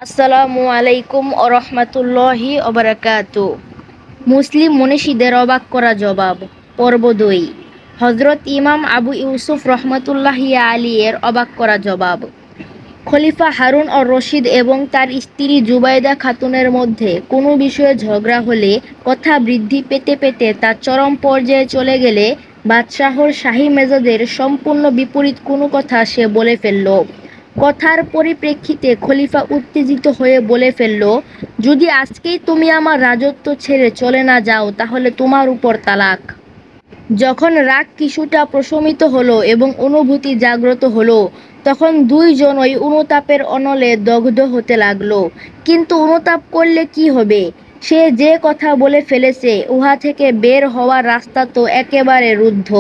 আসসালামু আলাইকুম রহমতুল্লাহি ওবারাকাতু। মুসলিম মনীষীদের অবাক করা জবাব, পর্ব 2। হজরত ইমাম আবু ইউসুফ রহমতুল্লাহি আলী এর অবাক করা জবাব। খলিফা হারুন অর রশিদ এবং তার স্ত্রী জুবাইদা খাতুনের মধ্যে কোনো বিষয়ে ঝগড়া হলে কথা বৃদ্ধি পেতে পেতে তা চরম পর্যায়ে চলে গেলে বাদশাহর শাহী মেজাজের সম্পূর্ণ বিপরীত কোনো কথা সে বলে ফেলল। কথার পরিপ্রেক্ষিতে খলিফা উত্তেজিত হয়ে বলে ফেলল, যদি আজকেই তুমি আমার রাজত্ব ছেড়ে চলে না যাও তাহলে তোমার উপর তালাক। যখন রাগ কিছুটা প্রশমিত হলো এবং অনুভূতি জাগ্রত হলো, তখন দুইজনই অনুতাপের অনলে দগ্ধ হতে লাগলো। কিন্তু অনুতাপ করলে কি হবে? সে যে কথা বলে ফেলেছে, উহা থেকে বের হওয়ার রাস্তা তো একেবারে রুদ্ধ।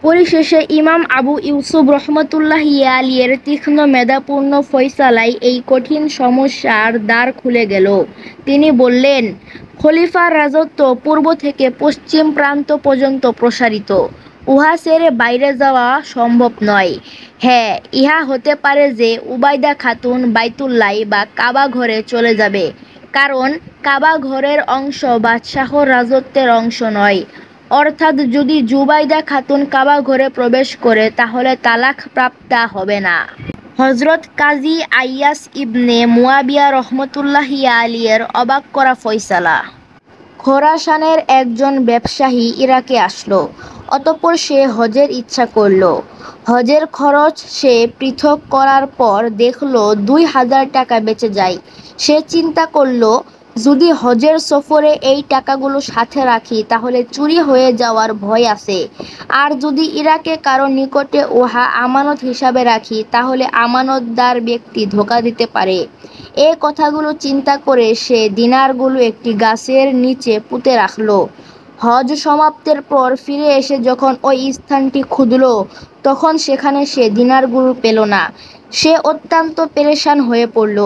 পরিশেষে ইমাম আবু ইউসুফ রহমতুল্লাহি আলিয়ের তীক্ষ্ণ মেধাপূর্ণ ফয়সালায় এই কঠিন সমস্যার দ্বার খুলে গেল। তিনি বললেন, খলিফার রাজত্ব পূর্ব থেকে পশ্চিম প্রান্ত পর্যন্ত প্রসারিত। উহা ছেড়ে বাইরে যাওয়া সম্ভব নয়। হ্যাঁ, ইহা হতে পারে যে উবাইদা খাতুন বাইতুল্লাহ বা কাবা ঘরে চলে যাবে, কারণ কাবা ঘরের অংশ বাদশাহর রাজত্বের অংশ নয়। অর্থাৎ যদি জুবাইদা খাতুন কাবা ঘরে প্রবেশ করে তাহলে তালাক প্রাপ্তা হবে না। হজরত কাজী আইয়াস ইবনে মুয়াবিয়া রহমতুল্লাহি আলিয়ের অবাক করা ফয়সালা। খোরাসানের একজন ব্যবসায়ী ইরাকে আসলো। অতঃপর সে হজের ইচ্ছা করল। হজের খরচ সে পৃথক করার পর দেখল 2000 টাকা বেঁচে যায়। সে চিন্তা করল, যদি হজের সফরে এই টাকাগুলো সাথে রাখি তাহলে চুরি হয়ে যাওয়ার ভয় আছে, আর যদি ইরাকে কারো নিকটে উহা আমানত হিসাবে রাখি তাহলে আমানতদার ব্যক্তি ধোঁকা দিতে পারে। এই কথাগুলো চিন্তা করে সে দিনারগুলো একটি গাছের নিচে পুঁতে রাখল। হজ সমাপ্তের পর ফিরে এসে যখন ওই স্থানটি খুঁজল, তখন সেখানে সে দিনারগুলো পেল না। সে অত্যন্ত পেরেশান হয়ে পড়ল।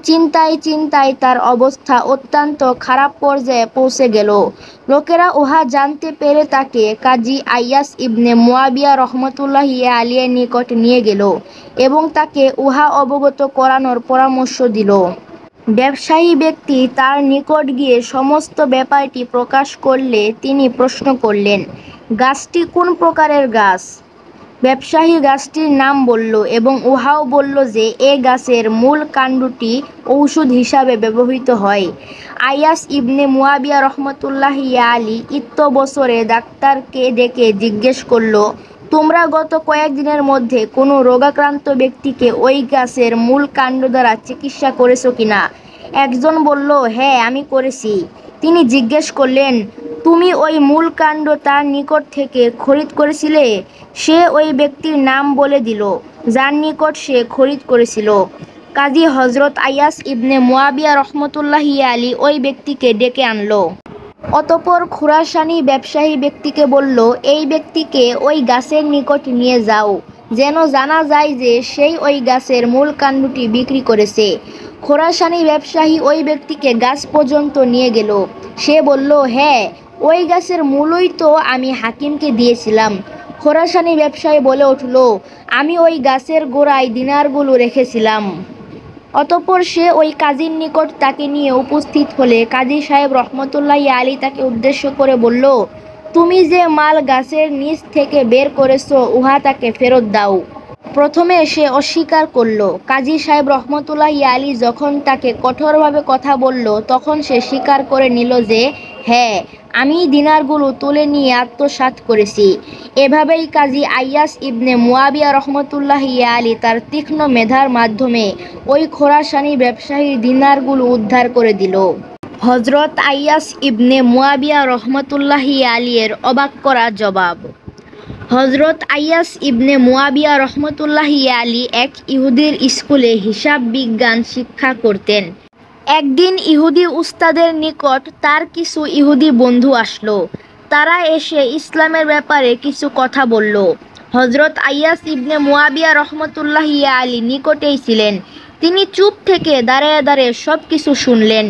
চিন্তায় চিন্তায় তার অবস্থা অত্যন্ত খারাপ পর্যায়ে পৌঁছে গেল। লোকেরা উহা জানতে পেরে তাকে কাজী আইয়াস ইবনে মুয়াবিয়া রহমতুল্লাহি আলিয়ের নিকট নিয়ে গেল এবং তাকে উহা অবগত করানোর পরামর্শ দিল। ব্যবসায়ী ব্যক্তি তার নিকট গিয়ে সমস্ত ব্যাপারটি প্রকাশ করলে তিনি প্রশ্ন করলেন, গাছটি কোন প্রকারের গাছ? ব্যবসায়ী গাছটির নাম বলল এবং উহাও বলল যে এ গাছের মূল কাণ্ডটি ঔষধ হিসাবে ব্যবহৃত হয়। আইয়াস ইবনে মুয়াবিয়া রহমতুল্লাহি আলী বছরে ডাক্তারকে ডেকে জিজ্ঞেস করল, তোমরা গত কয়েকদিনের মধ্যে কোনো রোগাক্রান্ত ব্যক্তিকে ওই গাছের মূল কাণ্ড দ্বারা চিকিৎসা করেছ কিনা? একজন বলল, হ্যাঁ, আমি করেছি। তিনি জিজ্ঞেস করলেন, তুমি ওই মূল কাণ্ড তার নিকট থেকে খরিদ করেছিলে? সে ওই ব্যক্তির নাম বলে দিল যার নিকট সে খরিদ করেছিল। কাজী হজরত আইয়াস ইবনে মুয়াবিয়া রহমতুল্লাহি আলী ওই ব্যক্তিকে ডেকে আনল। অতঃপর খুরাসানি ব্যবসায়ী ব্যক্তিকে বলল, এই ব্যক্তিকে ওই গাছের নিকট নিয়ে যাও, যেন জানা যায় যে সেই ওই গাছের মূল কাণ্ডটি বিক্রি করেছে। খোরাসানি ব্যবসায়ী ওই ব্যক্তিকে গাছ পর্যন্ত নিয়ে গেল। সে বলল, হ্যাঁ, ওই গাছের মূলই তো আমি হাকিমকে দিয়েছিলাম। খোরাসানি ব্যবসায়ী বলে উঠল, আমি ওই গাছের গোড়ায় দিনারগুলো রেখেছিলাম। অতঃপর সে ওই কাজীর নিকট তাকে নিয়ে উপস্থিত হলে কাজী সাহেব রহমতুল্লাহি আলী তাকে উদ্দেশ্য করে বলল, তুমি যে মাল গাছের নিচ থেকে বের করেছো উহা তাকে ফেরত দাও। প্রথমে সে অস্বীকার করল। কাজী সাহেব রহমতুল্লাহি আলী যখন তাকে কঠোরভাবে কথা বলল, তখন সে স্বীকার করে নিল যে হ্যাঁ, আমি দিনারগুলো তুলে নিয়ে আত্মসাৎ করেছি। এভাবেই কাজী আইয়াস ইবনে মুয়াবিয়া রহমতুল্লাহি আলী তার তীক্ষ্ণ মেধার মাধ্যমে ওই খোরাসানি ব্যবসায়ীর দিনারগুলো উদ্ধার করে দিল। হজরত আইয়াস ইবনে মুয়াবিয়া রহমতুল্লাহি আলীর অবাক করা জবাব। হজরত আইয়াস ইবনে মুয়াবিয়া রহমতুল্লাহি আলী এক ইহুদির স্কুলে হিসাব বিজ্ঞান শিক্ষা করতেন। একদিন ইহুদি উস্তাদের নিকট তার কিছু ইহুদি বন্ধু আসলো। তারা এসে ইসলামের ব্যাপারে কিছু কথা বলল। হজরত আইয়াস ইবনে মুয়াবিয়া রহমতুল্লাহি আলী নিকটেই ছিলেন। তিনি চুপ থেকে দাঁড়িয়ে দাঁড়িয়ে সব কিছু শুনলেন।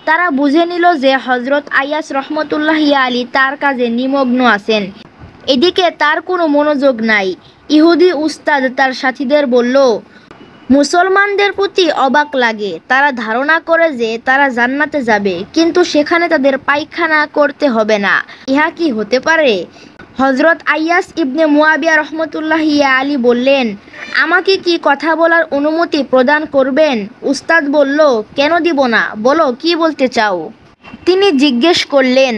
তারা বুঝে নিল যে হজরত আইয়াস রহমতুল্লাহি আলী তার কাজে নিমগ্ন আছেন, এদিকে তার কোনো মনোযোগ নাই। ইহুদি উস্তাদ তার সাথীদের বলল, মুসলমানদের প্রতি অবাক লাগে। তারা ধারণা করে যে তারা জান্নাতে যাবে, কিন্তু সেখানে তাদের পায়খানা করতে হবে না। ইহা কি হতে পারে? হযরত আইয়াস ইবনে মুয়াবিয়া রহমতুল্লাহি আলী বললেন, আমাকে কি কথা বলার অনুমতি প্রদান করবেন? উস্তাদ বলল, কেন দিব না, বলো কি বলতে চাও। তিনি জিজ্ঞেস করলেন,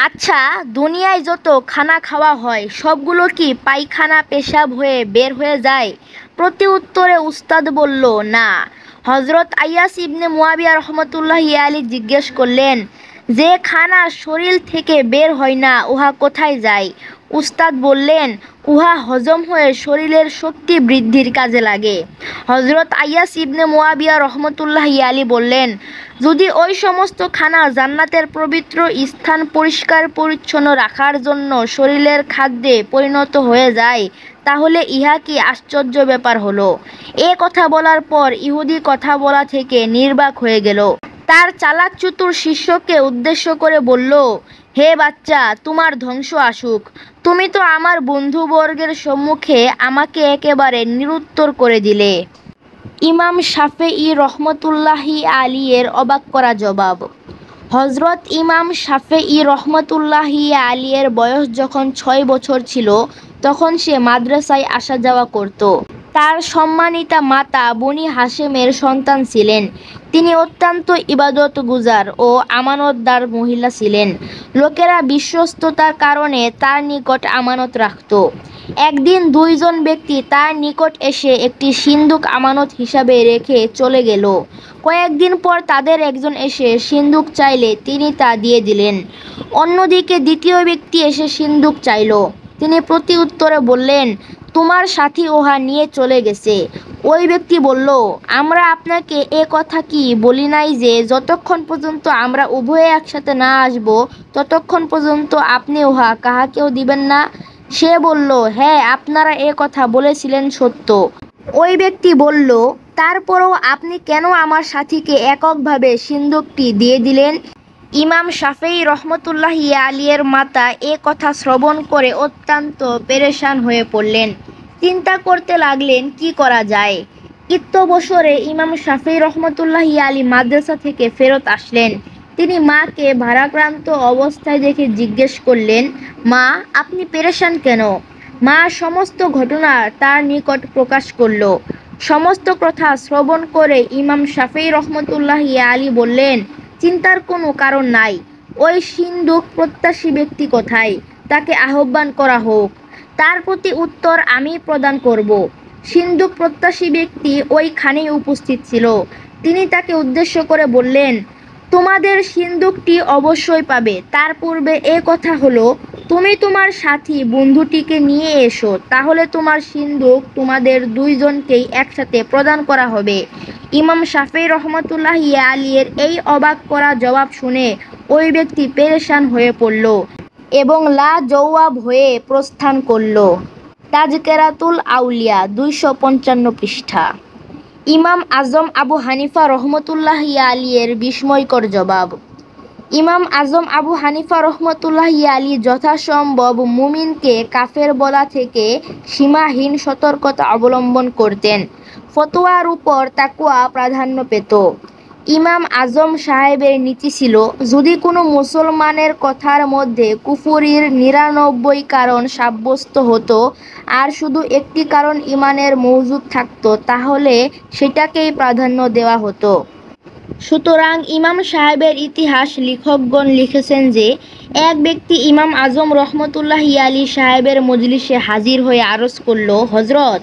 আচ্ছা, দুনিয়ায় যত খানা খাওয়া হয় সবগুলো কি পায়খানা পেশাব হয়ে বের হয়ে যায়? প্রতি উত্তরে উস্তাদ বলল, না। হযরত আইয়াস ইবনে মুয়াবিয়া রহমতুল্লাহি আলী জিজ্ঞেস করলেন, যে খানা শরীর থেকে বের হয় না উহা কোথায় যায়? উস্তাদ বললেন, উহা হজম হয়ে শরীরের শক্তি বৃদ্ধির কাজে লাগে। হযরত আইয়াস ইবনে মুয়াবিয়া রহমতুল্লাহি আলী বললেন, যদি ওই সমস্ত খানা জান্নাতের পবিত্র স্থান পরিষ্কার পরিচ্ছন্ন রাখার জন্য শরীরের খাদ্যে পরিণত হয়ে যায়, তাহলে ইহা কি আশ্চর্য ব্যাপার হলো। এ কথা বলার পর ইহুদি কথা বলা থেকে নির্বাক হয়ে গেল। তার চালাক চতুর শিষ্যকে উদ্দেশ্য করে বলল, হে বাচ্চা, তোমার ধ্বংস আসুক। তুমি তো আমার বন্ধুবর্গের সম্মুখে আমাকে একেবারে নিরুত্তর করে দিলে। ইমাম শাফেঈ রহমতুল্লাহি আলী এর অবাক করা জবাব। হযরত ইমাম শাফেঈ রহমতুল্লাহি আলী এর বয়স যখন 6 বছর ছিল, তখন সে মাদ্রাসায় আসা যাওয়া করত। তার সম্মানিতা মাতা বনি হাশেমের সন্তান ছিলেন। তিনি অত্যন্ত ইবাদতগুজার ও আমানতদার মহিলা ছিলেন। লোকেরা বিশ্বস্ততার কারণে তার নিকট আমানত রাখত। একদিন দুইজন ব্যক্তি তার নিকট এসে একটি সিন্দুক আমানত হিসাবে রেখে চলে গেল। কয়েকদিন পর তাদের একজন এসে সিন্দুক চাইলে তিনি তা দিয়ে দিলেন। অন্যদিকে দ্বিতীয় ব্যক্তি এসে সিন্দুক চাইল। তিনি প্রতি উত্তরে বললেন, তোমার সাথী উহা নিয়ে চলে গেছে। ওই ব্যক্তি বলল, আমরা আপনাকে এ কথা কি বলি নাই যে যতক্ষণ পর্যন্ত আমরা উভয়ে একসাথে না আসব ততক্ষণ পর্যন্ত আপনি উহা কাহাকেও দিবেন না? সে বলল, হ্যাঁ, আপনারা এ কথা বলেছিলেন সত্য। ওই ব্যক্তি বলল, তারপরও আপনি কেন আমার সাথীকে এককভাবে সিন্দুকটি দিয়ে দিলেন? ইমাম শাফেঈ রহমতুল্লাহি আলী এর মাতা এ কথা শ্রবণ করে অত্যন্ত পেরেশান হয়ে পড়লেন। চিন্তা করতে লাগলেন কি করা যায়। ইত্যবসরে ইমাম শাফেঈ রহমতুল্লাহি আলী মাদ্রাসা থেকে ফেরত আসলেন। তিনি মাকে ভারাক্রান্ত অবস্থায় দেখে জিজ্ঞেস করলেন, মা, আপনি পেরেশান কেন? মা সমস্ত ঘটনা তার নিকট প্রকাশ করল। সমস্ত কথা শ্রবণ করে ইমাম শাফেঈ রহমতুল্লাহি আলী বললেন, চিন্তার কোনো কারণ নাই। ওই সিন্দুক প্রত্যাশী ব্যক্তি কোথায়? তাকে আহ্বান করা হোক, তার প্রতি উত্তর আমি প্রদান করব। সিন্দুক প্রত্যাশী ব্যক্তি ওইখানেই উপস্থিত ছিল। তিনি তাকে উদ্দেশ্য করে বললেন, তোমাদের সিন্দুকটি অবশ্যই পাবে। তার পূর্বে এ কথা হলো, তুমি তোমার সাথী বন্ধুটিকে নিয়ে এসো, তাহলে তোমার সিন্দুক তোমাদের দুইজনকেই একসাথে প্রদান করা হবে। ইমাম শাফেঈ রহমতুল্লাহি আলী এর এই অবাক করা জবাব শুনে ওই ব্যক্তি পেরেশান হয়ে পড়ল এবং লা জওয়াব হয়ে প্রস্থান করল। তাজকেরাতুল আউলিয়া 255 পৃষ্ঠা। ইমাম আজম আবু হানিফা রহমতুল্লাহি আলী এর বিস্ময়কর জবাব। ইমাম আজম আবু হানিফা রহমতুল্লাহি আলী যথাসম্ভব মুমিনকে কাফের বলা থেকে সীমাহীন সতর্কতা অবলম্বন করতেন। ফতোয়ার উপর তাকওয়া প্রাধান্য পেত। ইমাম আজম সাহেবের নীতি ছিল, যদি কোনো মুসলমানের কথার মধ্যে কুফরির 99 কারণ সাব্যস্ত হতো আর শুধু একটি কারণ ইমানের মওজুদ থাকতো, তাহলে সেটাকেই প্রাধান্য দেওয়া হতো। সুতরাং ইমাম সাহেবের ইতিহাস লেখকগণ লিখেছেন যে, এক ব্যক্তি ইমাম আজম রহমতুল্লাহি আলী সাহেবের মজলিসে হাজির হয়ে আরজ করল, হজরত,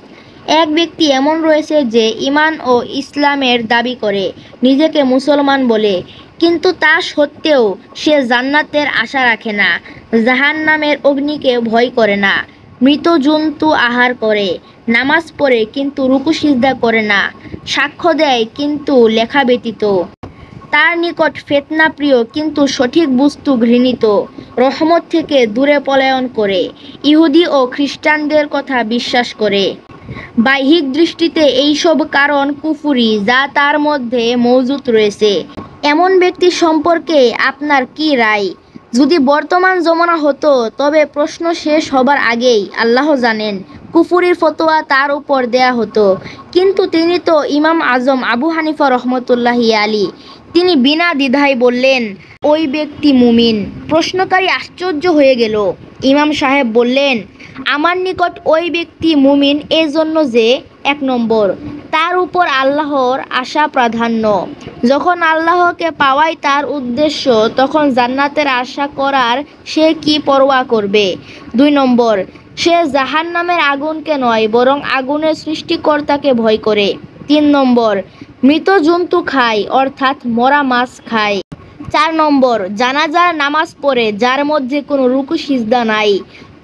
এক ব্যক্তি এমন রয়েছে যে ঈমান ও ইসলামের দাবি করে, নিজেকে মুসলমান বলে, কিন্তু তা সত্ত্বেও সে জান্নাতের আশা রাখে না, জাহান্নামের অগ্নিকে ভয় করে না, মৃত জন্তু আহার করে, নামাজ পড়ে কিন্তু রুকু সিজদা করে না, সাক্ষ্য দেয় কিন্তু লেখা ব্যতীত, তার নিকট ফিতনা প্রিয় কিন্তু সঠিক বস্তু ঘৃণিত, রহমত থেকে দূরে পলায়ন করে, ইহুদি ও খ্রিস্টানদের কথা বিশ্বাস করে। বাহ্যিক দৃষ্টিতে এইসব কারণ কুফরি যা তার মধ্যে মওজুদ রয়েছে। এমন ব্যক্তি সম্পর্কে আপনার কি রায়? যদি বর্তমান জমানা হতো তবে প্রশ্ন শেষ হবার আগেই আল্লাহ জানেন কুফুরির ফতোয়া তার উপর দেয়া হতো। কিন্তু তিনি তো ইমাম আজম আবু হানিফা রহমতুল্লাহি আলী। তিনি বিনা দ্বিধায় বললেন, ওই ব্যক্তি মুমিন। প্রশ্নকারী আশ্চর্য হয়ে গেল। ইমাম সাহেব বললেন, আমার নিকট ওই ব্যক্তি মুমিন এজন্য যে, 1 নম্বর, তার উপর আল্লাহর আশা প্রাধান্য। যখন আল্লাহকে পাওয়াই তার উদ্দেশ্য, তখন জান্নাতের আশা করার সে কি পরোয়া করবে। 2 নম্বর, সে জাহান্নামের আগুনকে নয় বরং আগুনের সৃষ্টিকর্তাকে ভয় করে। 3 নম্বর, মৃত জন্তু খায় অর্থাৎ মরা মাছ খায়। 4 নম্বর, জানাজার নামাজ পড়ে যার মধ্যে কোনো রুকু সিজদা নাই।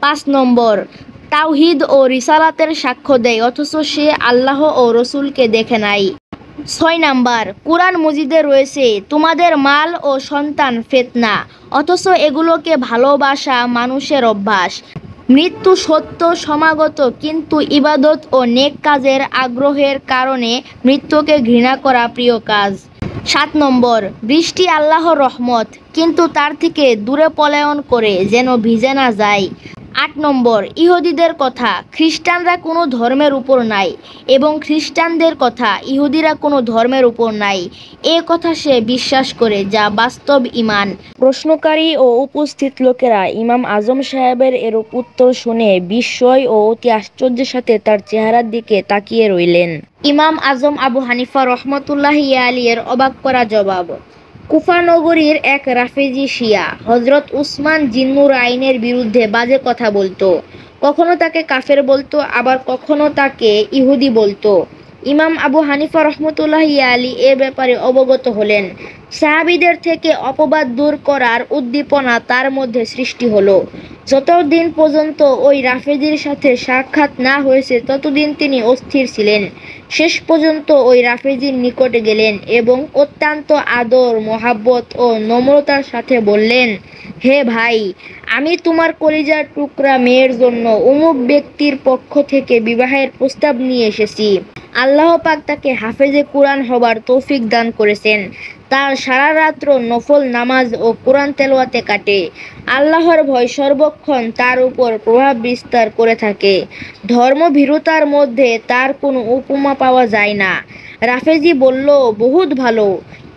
5 নম্বর, তাওহীদ ও রিসালাতের সাক্ষ্য দেয় অথচ সে আল্লাহ ও রসুলকে দেখে নাই। 6 নাম্বার, কুরআন মজিদে রয়েছে তোমাদের মাল ও সন্তান ফিতনা, অথচ এগুলোকে ভালোবাসা মানুষের অভ্যাস। মৃত্যু সত্য সমাগত, কিন্তু ইবাদত ও নেক কাজের আগ্রহের কারণে মৃত্যুকে ঘৃণা করা প্রিয় কাজ। 7 নম্বর, বৃষ্টি আল্লাহর রহমত, কিন্তু তার থেকে দূরে পলায়ন করে যেন ভিজে না যায়। 8 নম্বর, ইহুদিদের কথা, খ্রিস্টানরা কোনো ধর্মের উপর নাই এবং খ্রিস্টানদের কথা, ইহুদিরা কোনো ধর্মের উপর নাই। এ কথা সে বিশ্বাস করে, যা বাস্তব ঈমান। প্রশ্নকারী ও উপস্থিত লোকেরা ইমাম আজম সাহেবের এরূপ উত্তর শুনে বিস্ময় ও অতি আশ্চর্যের সাথে তার চেহারার দিকে তাকিয়ে রইলেন। ইমাম আজম আবু হানিফা রহমতুল্লাহি আলী এর অবাক করা জবাব। কুফা নগরীর এক রাফেজি শিয়া হজরত উসমান জিন্নুর আইনের বিরুদ্ধে বাজে কথা বলতো। কখনো তাকে কাফের বলতো, আবার কখনো তাকে ইহুদি বলতো। ইমাম আবু হানিফা রহমতুল্লাহি আলী এ ব্যাপারে অবগত হলেন। সাহাবীদের থেকে অপবাদ দূর করার উদ্দীপনা তার মধ্যে সৃষ্টি হলো। যতদিন পর্যন্ত ওই রাফেজির সাথে সাক্ষাৎ না হয়েছে ততদিন তিনি অস্থির ছিলেন। শেষ পর্যন্ত ওই রাফেজির নিকটে গেলেন এবং অত্যন্ত আদর, মহাব্বত ও নম্রতার সাথে বললেন, হে ভাই, আমি তোমার কলিজার টুকরা মেয়ের জন্য অমুক ব্যক্তির পক্ষ থেকে বিবাহের প্রস্তাব নিয়ে এসেছি। আল্লাহ পাক তাকে হাফেজে কুরআন হবার তৌফিক দান করেছেন। তার সারা রাত্র নফল নামাজ ও কুরআন তেলাওয়াতে কাটে। আল্লাহর ভয় সর্বক্ষণ তার উপর প্রভাব বিস্তার করে থাকে। ধর্মভীরুতার মধ্যে তার কোনো উপমা পাওয়া যায় না। রাফেজি বলল, বহুত ভালো।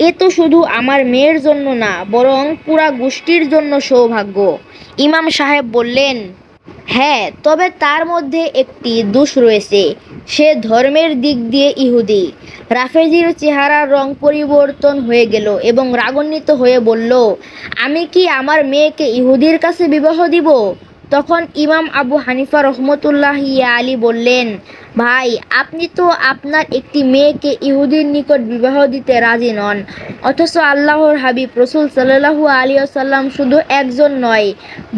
এ তো শুধু আমার মেয়ের জন্য না, বরং পুরা গোষ্ঠীর জন্য সৌভাগ্য। ইমাম সাহেব বললেন, হ্যাঁ, তবে তার মধ্যে একটি দোষ রয়েছে, সে ধর্মের দিক দিয়ে ইহুদি। রাফেজির চেহারার রং পরিবর্তন হয়ে গেল এবং রাগান্বিত হয়ে বলল, আমি কি আমার মেয়েকে ইহুদির কাছে বিবাহ দিব? তখন ইমাম আবু হানিফা রহমতুল্লাহি আলী বললেন, ভাই, আপনি তো আপনার একটি মেয়েকে ইহুদির নিকট বিবাহ দিতে রাজি নন, অথচ আল্লাহর হাবিব রাসূল সাল্লাল্লাহু আলাইহি ওয়াসাল্লাম শুধু একজন নয়,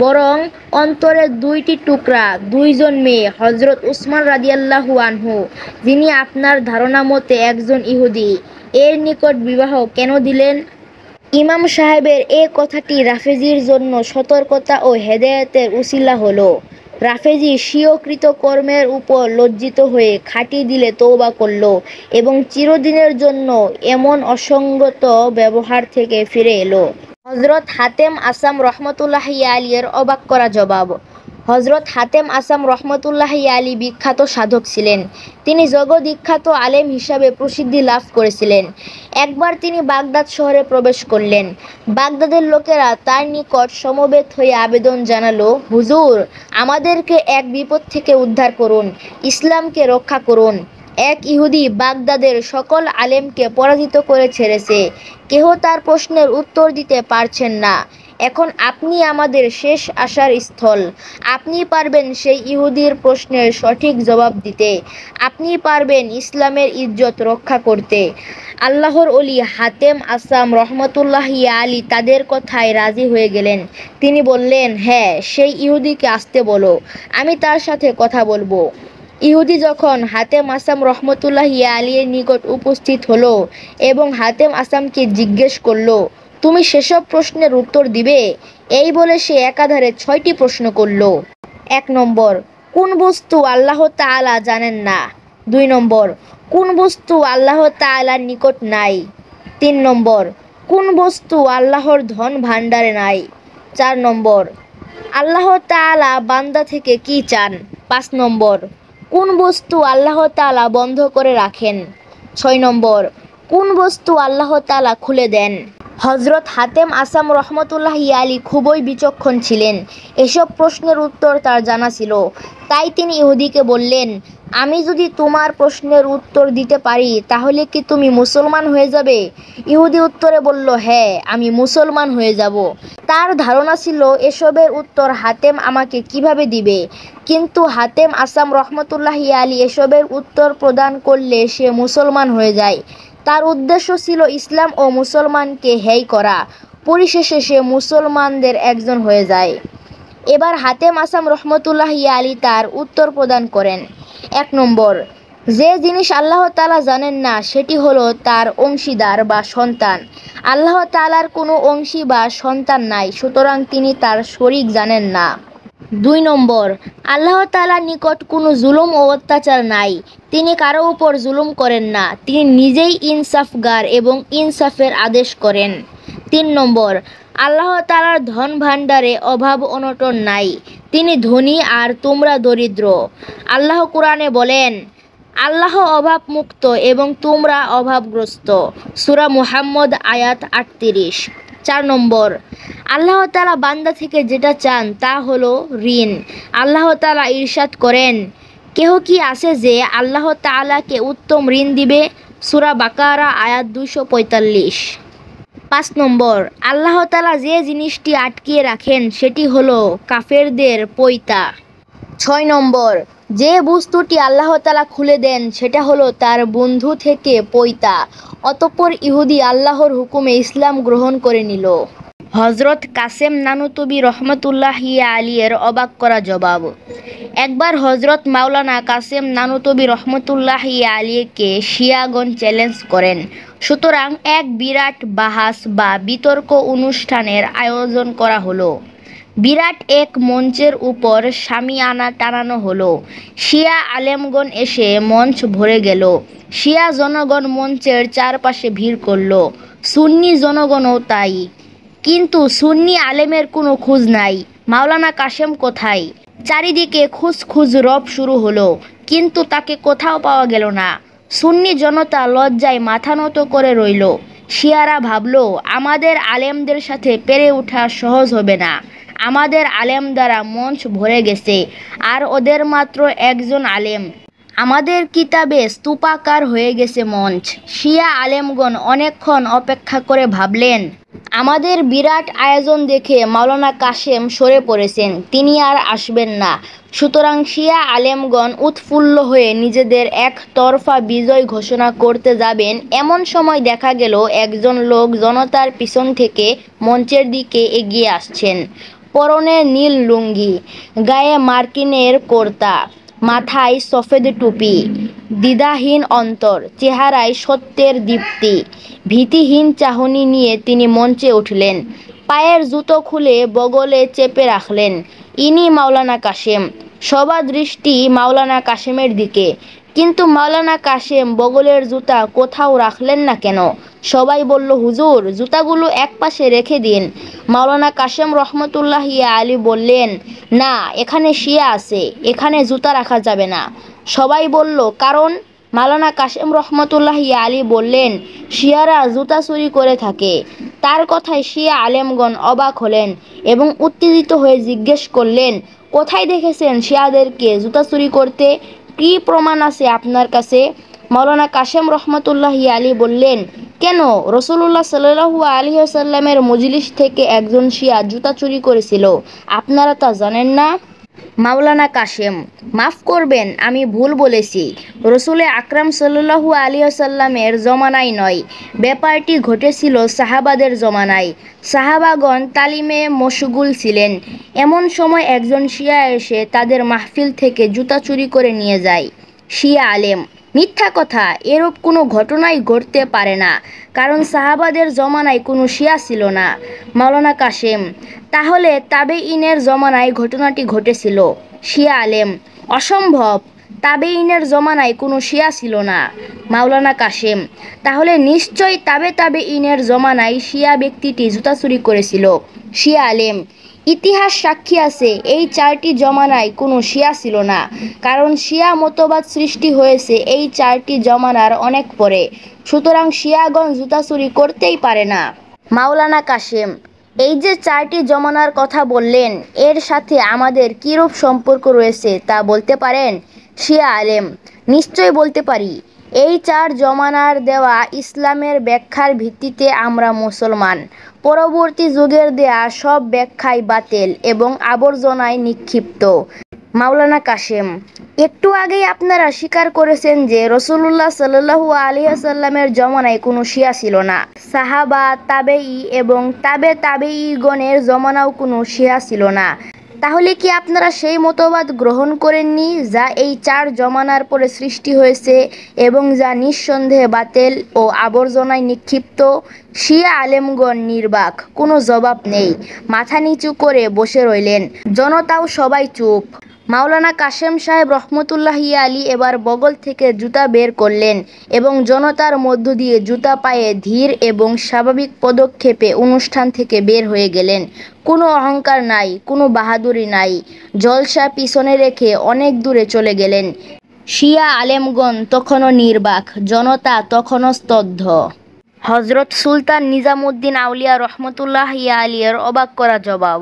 বরং অন্তরের 2টি টুকরা, 2 জন মেয়ে, হযরত উসমান রাদিয়াল্লাহু আনহু, যিনি আপনার ধারণা মতে একজন ইহুদি, এর নিকট বিবাহ কেন দিলেন? ইমাম সাহেবের এ কথাটি রাফেজির জন্য সতর্কতা ও হেদায়েতের উসিলা হলো। রাফেজি স্বীয় কৃতকর্মের উপর লজ্জিত হয়ে খাঁটি দিলে তওবা করল এবং চিরদিনের জন্য এমন অসঙ্গত ব্যবহার থেকে ফিরে এলো। হযরত হাতেম আসাম রহমতুল্লাহি আলী এর অবাক করা জবাব। হযরত হাতেম আসাম রহমতুল্লাহি আলী বিখ্যাত সাধক ছিলেন। তিনি জগদ্বিখ্যাত আলেম হিসাবে প্রসিদ্ধি লাভ করেছিলেন। একবার তিনি বাগদাদ শহরে প্রবেশ করলেন। বাগদাদের লোকেরা তার নিকট সমবেত হয়ে আবেদন জানালো, হুজুর, আমাদেরকে এক বিপদ থেকে উদ্ধার করুন, ইসলামকে রক্ষা করুন। এক ইহুদি বাগদাদের সকল আলেমকে পরাজিত করে ছেড়েছে। কেহ তার প্রশ্নের উত্তর দিতে পারছেন না। এখন আপনি আমাদের শেষ আশার স্থল। আপনি পারবেন সেই ইহুদির প্রশ্নের সঠিক জবাব দিতে। আপনি পারবেন ইসলামের ইজ্জত রক্ষা করতে। আল্লাহর ওলি হাতেম আসাম রহমতুল্লাহি আলী তাদের কথায় রাজি হয়ে গেলেন। তিনি বললেন, হ্যাঁ, সেই ইহুদিকে আসতে বলো, আমি তার সাথে কথা বলবো। ইহুদি যখন হাতেম আসাম রহমতুল্লাহি আলীর নিকট উপস্থিত হলো এবং হাতেম আসামকে জিজ্ঞেস করলো, তুমি সেসব প্রশ্নের উত্তর দিবে? এই বলে সে একাধারে 6টি প্রশ্ন করল। 1 নম্বর, কোন বস্তু আল্লাহ তাআলা জানেন না? 2 নম্বর, কোন বস্তু আল্লাহ তাআলার নিকট নাই? 3 নম্বর, কোন বস্তু আল্লাহর ধন ভাণ্ডারে নাই? 4 নম্বর, আল্লাহ তাআলা বান্দা থেকে কি চান? 5 নম্বর, কোন বস্তু আল্লাহ তাআলা বন্ধ করে রাখেন? 6 নম্বর, কোন বস্তু আল্লাহ তাআলা খুলে দেন? হযরত হাতেম আসাম রহমতুল্লাহি আলী খুবই বিচক্ষণ ছিলেন। এসব প্রশ্নের উত্তর তার জানা ছিল। তাই তিনি ইহুদিকে বললেন, আমি যদি তোমার প্রশ্নের উত্তর দিতে পারি তাহলে কি তুমি মুসলমান হয়ে যাবে? ইহুদি উত্তরে বলল, হ্যাঁ, আমি মুসলমান হয়ে যাব। তার ধারণা ছিল এসবের উত্তর হাতেম আমাকে কিভাবে দিবে। কিন্তু হাতেম আসাম রহমতুল্লাহি আলী এসবের উত্তর প্রদান করলে সে মুসলমান হয়ে যায়। তার উদ্দেশ্য ছিল ইসলাম ও মুসলমানকে হেয় করা। পরিশেষে সে মুসলমানদের একজন হয়ে যায়। এবার হাতেম আসাম রহমতুল্লাহি আলী তার উত্তর প্রদান করেন। 1 নম্বর, যে জিনিস আল্লাহ তাআলা জানেন না সেটি হলো তার অংশীদার বা সন্তান। আল্লাহ তাআলার কোনো অংশী বা সন্তান নাই, সুতরাং তিনি তার শরীক জানেন না। 2 নম্বর, আল্লাহ তাআলার নিকট কোনো জুলুম ও অত্যাচার নাই। তিনি কারো উপর জুলুম করেন না। তিনি নিজেই ইনসাফগার এবং ইনসাফের আদেশ করেন। 3 নম্বর, আল্লাহ তাআলার ধন ভাণ্ডারে অভাব অনটন নাই। তিনি ধনী আর তোমরা দরিদ্র। আল্লাহ কোরআনে বলেন, আল্লাহ অভাব মুক্ত এবং তোমরা অভাবগ্রস্ত। সূরা মুহাম্মদ আয়াত 38। 4 নম্বর, আল্লাহ তাআলা বান্দা থেকে যেটা চান তা হলো ঋণ। আল্লাহ তাআলা ইরশাদ করেন, কেহ কি আছে যে আল্লাহ তাআলাকে উত্তম ঋণ দিবে? সূরা বাকারা আয়াত 245। 5 নম্বর, আল্লাহ তাআলা যে জিনিসটি আটকিয়ে রাখেন সেটি হলো কাফেরদের পৈতা। 6 নম্বর, যে বস্তুটি আল্লাহ তাআলা খুলে দেন সেটা হলো তার বন্ধু থেকে পৈতা। অতঃপর ইহুদি আল্লাহর হুকুমে ইসলাম গ্রহণ করে নিল। হযরত কাসেম নানুতুবি রহমতুল্লাহি আলী-এর অবাক করা জবাব। একবার হযরত মাওলানা কাসেম নানুতুবি রহমতুল্লাহি আলীকে শিয়াগণ চ্যালেঞ্জ করেন। সুতরাং এক বিরাট বাহাস বা বিতর্ক অনুষ্ঠানের আয়োজন করা হলো। বিরাট এক মঞ্চের উপর শামিয়ানা টানানো হলো। শিয়া আলেমগণ এসে মঞ্চ ভরে গেল। শিয়া জনগণ মঞ্চের চারপাশে ভিড় করল। সুন্নি জনগণও তাই। কিন্তু সুন্নি আলেমের কোনো খোঁজ নাই। মাওলানা কাসেম কোথায়? চারিদিকে খুঁজ রব শুরু হলো, কিন্তু তাকে কোথাও পাওয়া গেল না। সুন্নি জনতা লজ্জায় মাথা নত করে রইল। শিয়ারা ভাবল, আমাদের আলেমদের সাথে পেরে ওঠা সহজ হবে না। আমাদের আলেম দ্বারা মঞ্চ ভরে গেছে, আর ওদের মাত্র একজন আলেম। আমাদের কিতাবে স্তূপাকার হয়ে গেছে মঞ্চ। শিয়া আলেমগণ অনেকক্ষণ অপেক্ষা করে ভাবলেন, আমাদের বিরাট আয়োজন দেখে মাওলানা কাসেম সরে পড়েছেন, তিনি আর আসবেন না। সুতরাং শিয়া আলেমগণ উৎফুল্ল হয়ে নিজেদের একতরফা বিজয় ঘোষণা করতে যাবেন। এমন সময় দেখা গেল একজন লোক জনতার পিছন থেকে মঞ্চের দিকে এগিয়ে আসছেন। পরনে নীল লুঙ্গি, গায়ে মার্কিনের কোর্তা, মাথায় সফেদ টুপি, দ্বিধাহীন অন্তর, চেহারায় সত্যের দীপ্তি। ভীতিহীন চাহনি নিয়ে তিনি মঞ্চে উঠলেন। পায়ের জুতো খুলে বগলে চেপে রাখলেন। ইনি মাওলানা কাসেম। সবার দৃষ্টি মাওলানা কাসেমের দিকে। কিন্তু মাওলানা কাসেম বগলের জুতা কোথাও রাখলেন না কেন? সবাই বলল, হুজুর, জুতাগুলো একপাশে রেখে দিন। মাওলানা কাসেম রহমতুল্লাহি আলী বললেন, না, এখানে শিয়া আছে, এখানে জুতা রাখা যাবে না। সবাই বলল, কারণ? মাওলানা কাসেম রহমতুল্লাহি আলী বললেন, শিয়ারা জুতা চুরি করে থাকে। তার কথায় শিয়া আলেমগণ অবাক হলেন এবং উত্তেজিত হয়ে জিজ্ঞেস করলেন, কোথায় দেখেছেন শিয়াদেরকে জুতা চুরি করতে? কী প্রমাণ আছে আপনার কাছে? মাওলানা কাসেম রহমতুল্লাহি আলী বললেন, কেন, রাসূলুল্লাহ সাল্লাল্লাহু আলাইহি ওয়াসাল্লামের মজলিস থেকে একজন শিয়া জুতা চুরি করেছিল, আপনারা তা জানেন না? মাওলানা কাসেম, মাফ করবেন, আমি ভুল বলেছি। রসুল আকরাম সাল্লাল্লাহু আলাইহি ওয়াসাল্লামের জমানায় নয়, ব্যাপারটি ঘটেছিল সাহাবাদের জমানায়। সাহাবাগণ তালিমে মশগুল ছিলেন। এমন সময় একজন শিয়া এসে তাদের মাহফিল থেকে জুতা চুরি করে নিয়ে যায়। শিয়া আলেম, মিথ্যা কথা, এরূপ কোনো ঘটনাই ঘটতে পারে না, কারণ সাহাবাদের জমানায় কোনো শিয়া ছিল না। মাওলানা কাসেম, তাহলে তাবেঈনের জমানায় ঘটনাটি ঘটেছিল। শিয়া আলেম, অসম্ভব, তাবেঈনের জমানায় কোনো শিয়া ছিল না। মাওলানা কাসেম, তাহলে নিশ্চয় তাবেঈনের জমানায় শিয়া ব্যক্তিটি জুতা চুরি করেছিল। শিয়া আলেম, ইতিহাস সাক্ষী আছে এই 4টি জমানায় কোনো শিয়া ছিল না, কারণ শিয়া মতবাদ সৃষ্টি হয়েছে এই 4টি জমানার অনেক পরে। সুতরাং শিয়াগণ জুতা চুরি করতেই পারে না। মাওলানা কাশেম, এই যে 4টি জমানার কথা বললেন, এর সাথে আমাদের কীরূপ সম্পর্ক রয়েছে তা বলতে পারেন? শিয়া আলেম: নিশ্চয় বলতে পারি। এই 4 জমানার দেওয়া ইসলামের ব্যাখ্যার ভিত্তিতে আমরা মুসলমান। পরবর্তী যুগের দেয়া সব ব্যাখ্যাই বাতিল এবং আবর্জনায় নিক্ষিপ্ত। মাওলানা কাশেম: একটু আগেই আপনারা স্বীকার করেছেন যে রাসূলুল্লাহ সাল্লাল্লাহু আলাইহি ওয়াসাল্লামের জমানায় কোনো শিয়া ছিল না। সাহাবা, তাবেঈ এবং তাবেঈগণের জমানাও কোনো শিয়া ছিল না। তাহলে কি আপনারা সেই মতবাদ গ্রহণ করেননি যা এই 4 জমানার পরে সৃষ্টি হয়েছে এবং যা নিঃসন্দেহে বাতিল ও আবর্জনায় নিক্ষিপ্ত? শিয়া আলেমগণ নির্বাক, কোনো জবাব নেই, মাথা নিচু করে বসে রইলেন। জনতাও সবাই চুপ। মাওলানা কাশেম সাহেব রহমতুল্লাহি আলী এবার বগল থেকে জুতা বের করলেন এবং জনতার মধ্য দিয়ে জুতা পায়ে ধীর এবং স্বাভাবিক পদক্ষেপে অনুষ্ঠান থেকে বের হয়ে গেলেন। কোনো অহংকার নাই, কোনো বাহাদুরি নাই। জলসা পিছনে রেখে অনেক দূরে চলে গেলেন। শিয়া আলেমগণ তখনও নির্বাক, জনতা তখনও স্তব্ধ। হজরত সুলতান নিজামুদ্দিন আউলিয়া রহমতুল্লাহি আলিয়ের অবাক করা জবাব।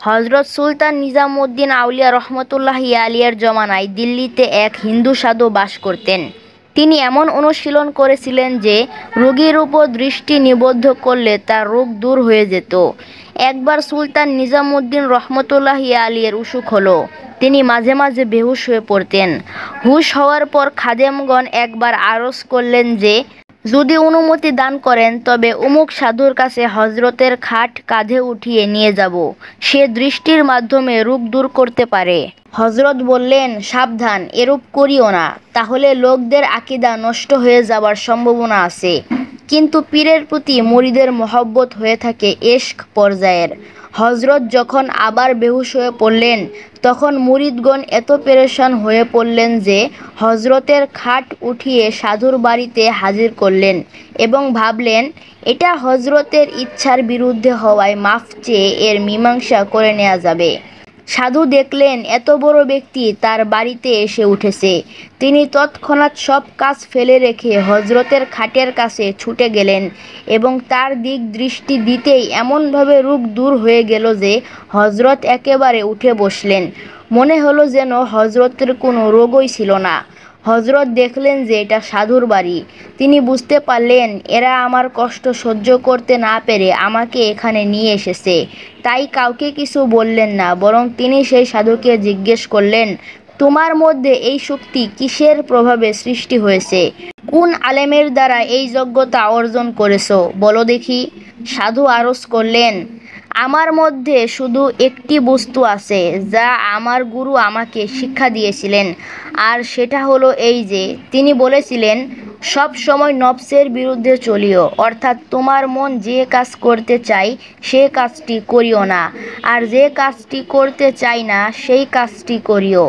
হজরত সুলতান নিজামুদ্দিন আউলিয়া রহমতুল্লাহি আলিয়ের জমানায় দিল্লিতে এক হিন্দু সাধু বাস করতেন। তিনি এমন অনুশীলন করেছিলেন যে রোগীর উপর দৃষ্টি নিবদ্ধ করলে তার রোগ দূর হয়ে যেত। একবার সুলতান নিজামুদ্দিন রহমতুল্লাহি আলিয়ের অসুখ হলো। তিনি মাঝে মাঝে বেহুশ হয়ে পড়তেন। হুশ হওয়ার পর খাদেমগণ একবার আরজ করলেন যে যদি অনুমতি দান করেন তবে অমুক সাধুর কাছে হজরতের খাট কাঁধে উঠিয়ে নিয়ে যাব, সে দৃষ্টির মাধ্যমে রোগ দূর করতে পারে। হজরত বললেন, সাবধান, এরূপ করিও না, তাহলে লোকদের আকীদা নষ্ট হয়ে যাবার সম্ভাবনা আছে। কিন্তু পীরের প্রতি মুরিদের মহব্বত হয়ে থাকে ইশক পর্যায়ের। হজরত যখন আবার বেহুশ হয়ে পড়লেন তখন মুরিদগণ এত পেরেশান হয়ে পড়লেন যে হজরতের খাট উঠিয়ে সাধুর বাড়িতে হাজির করলেন এবং ভাবলেন এটা হজরতের ইচ্ছার বিরুদ্ধে হওয়ায় মাফ চেয়ে এর মীমাংসা করে নেওয়া যাবে। সাধু দেখলেন এত বড় ব্যক্তি তার বাড়িতে এসে উঠেছে। তিনি তৎক্ষণাৎ সব কাজ ফেলে রেখে হজরতের খাটের কাছে ছুটে গেলেন এবং তার দিক দৃষ্টি দিতেই এমনভাবে রোগ দূর হয়ে গেল যে হজরত একেবারে উঠে বসলেন। মনে হলো যেন হজরতের কোনো রোগই ছিল না। হজরত দেখলেন যে এটা সাধুর বাড়ি। তিনি বুঝতে পারলেন এরা আমার কষ্ট সহ্য করতে না পেরে আমাকে এখানে নিয়ে এসেছে। তাই কাউকে কিছু বললেন না, বরং তিনি সেই সাধুকে জিজ্ঞেস করলেন, তোমার মধ্যে এই শক্তি কিসের প্রভাবে সৃষ্টি হয়েছে? কোন আলেমের দ্বারা এই যোগ্যতা অর্জন করেছো বলো দেখি। সাধু আরজ করলেন, আমার মধ্যে শুধু একটি বস্তু আছে যা আমার গুরু আমাকে শিক্ষা দিয়েছিলেন, আর সেটা হলো এই যে তিনি বলেছিলেন সব সময় নফসের বিরুদ্ধে চলিও, অর্থাৎ তোমার মন যে কাজ করতে চাই সে কাজটি করিও না, আর যে কাজটি করতে চাই না সেই কাজটি করিও।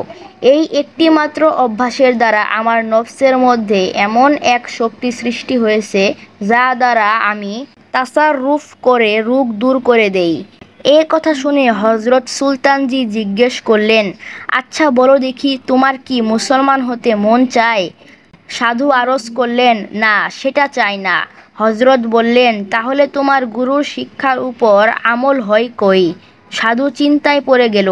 এই একটি মাত্র অভ্যাসের দ্বারা আমার নফসের মধ্যে এমন এক শক্তি সৃষ্টি হয়েছে যা দ্বারা আমি তাসাররুফ করে রোগ দূর করে দেই। এ কথা শুনে হজরত সুলতানজি জিজ্ঞেস করলেন, আচ্ছা বলো দেখি তোমার কি মুসলমান হতে মন চায়? সাধু আরজ করলেন, না, সেটা চাই না। হজরত বললেন, তাহলে তোমার গুরুর শিক্ষার উপর আমল হয় কই? সাধু চিন্তায় পড়ে গেল।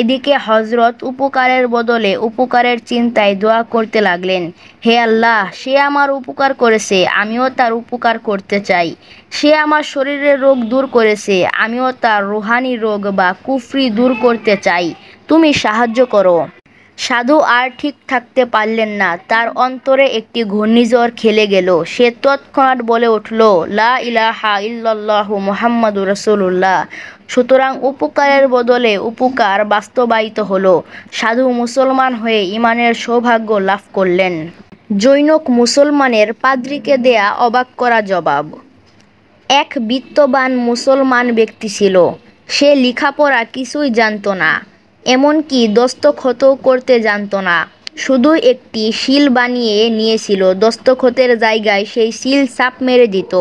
এদিকে হজরত উপকারের বদলে উপকারের চিন্তায় দোয়া করতে লাগলেন, হে আল্লাহ, সে আমার উপকার করেছে, আমিও তার উপকার করতে চাই। সে আমার শরীরের রোগ দূর করেছে, আমিও তার রুহানি রোগ বা কুফরি দূর করতে চাই, তুমি সাহায্য করো। সাধু আর ঠিক থাকতে পারলেন না। তার অন্তরে একটি ঘূর্ণিঝড় খেলে গেল। সে তৎক্ষণাৎ বলে উঠল, লা ইলাহা ইল্লাল্লাহু মুহাম্মাদুর রাসূলুল্লাহ। সুতরাং উপকারের বদলে উপকার বাস্তবায়িত হলো। সাধু মুসলমান হয়ে ঈমানের সৌভাগ্য লাভ করলেন। জনৈক মুসলমানের পাদ্রীকে দেয়া অবাক করা জবাব। এক বিত্তবান মুসলমান ব্যক্তি ছিল। সে লেখাপড়া কিছুই জানত না, এমনকি দস্তখতও করতে জানত না। শুধু একটি সিল বানিয়ে নিয়েছিল, দস্তখতের জায়গায় সেই সিল ছাপ মেরে দিত।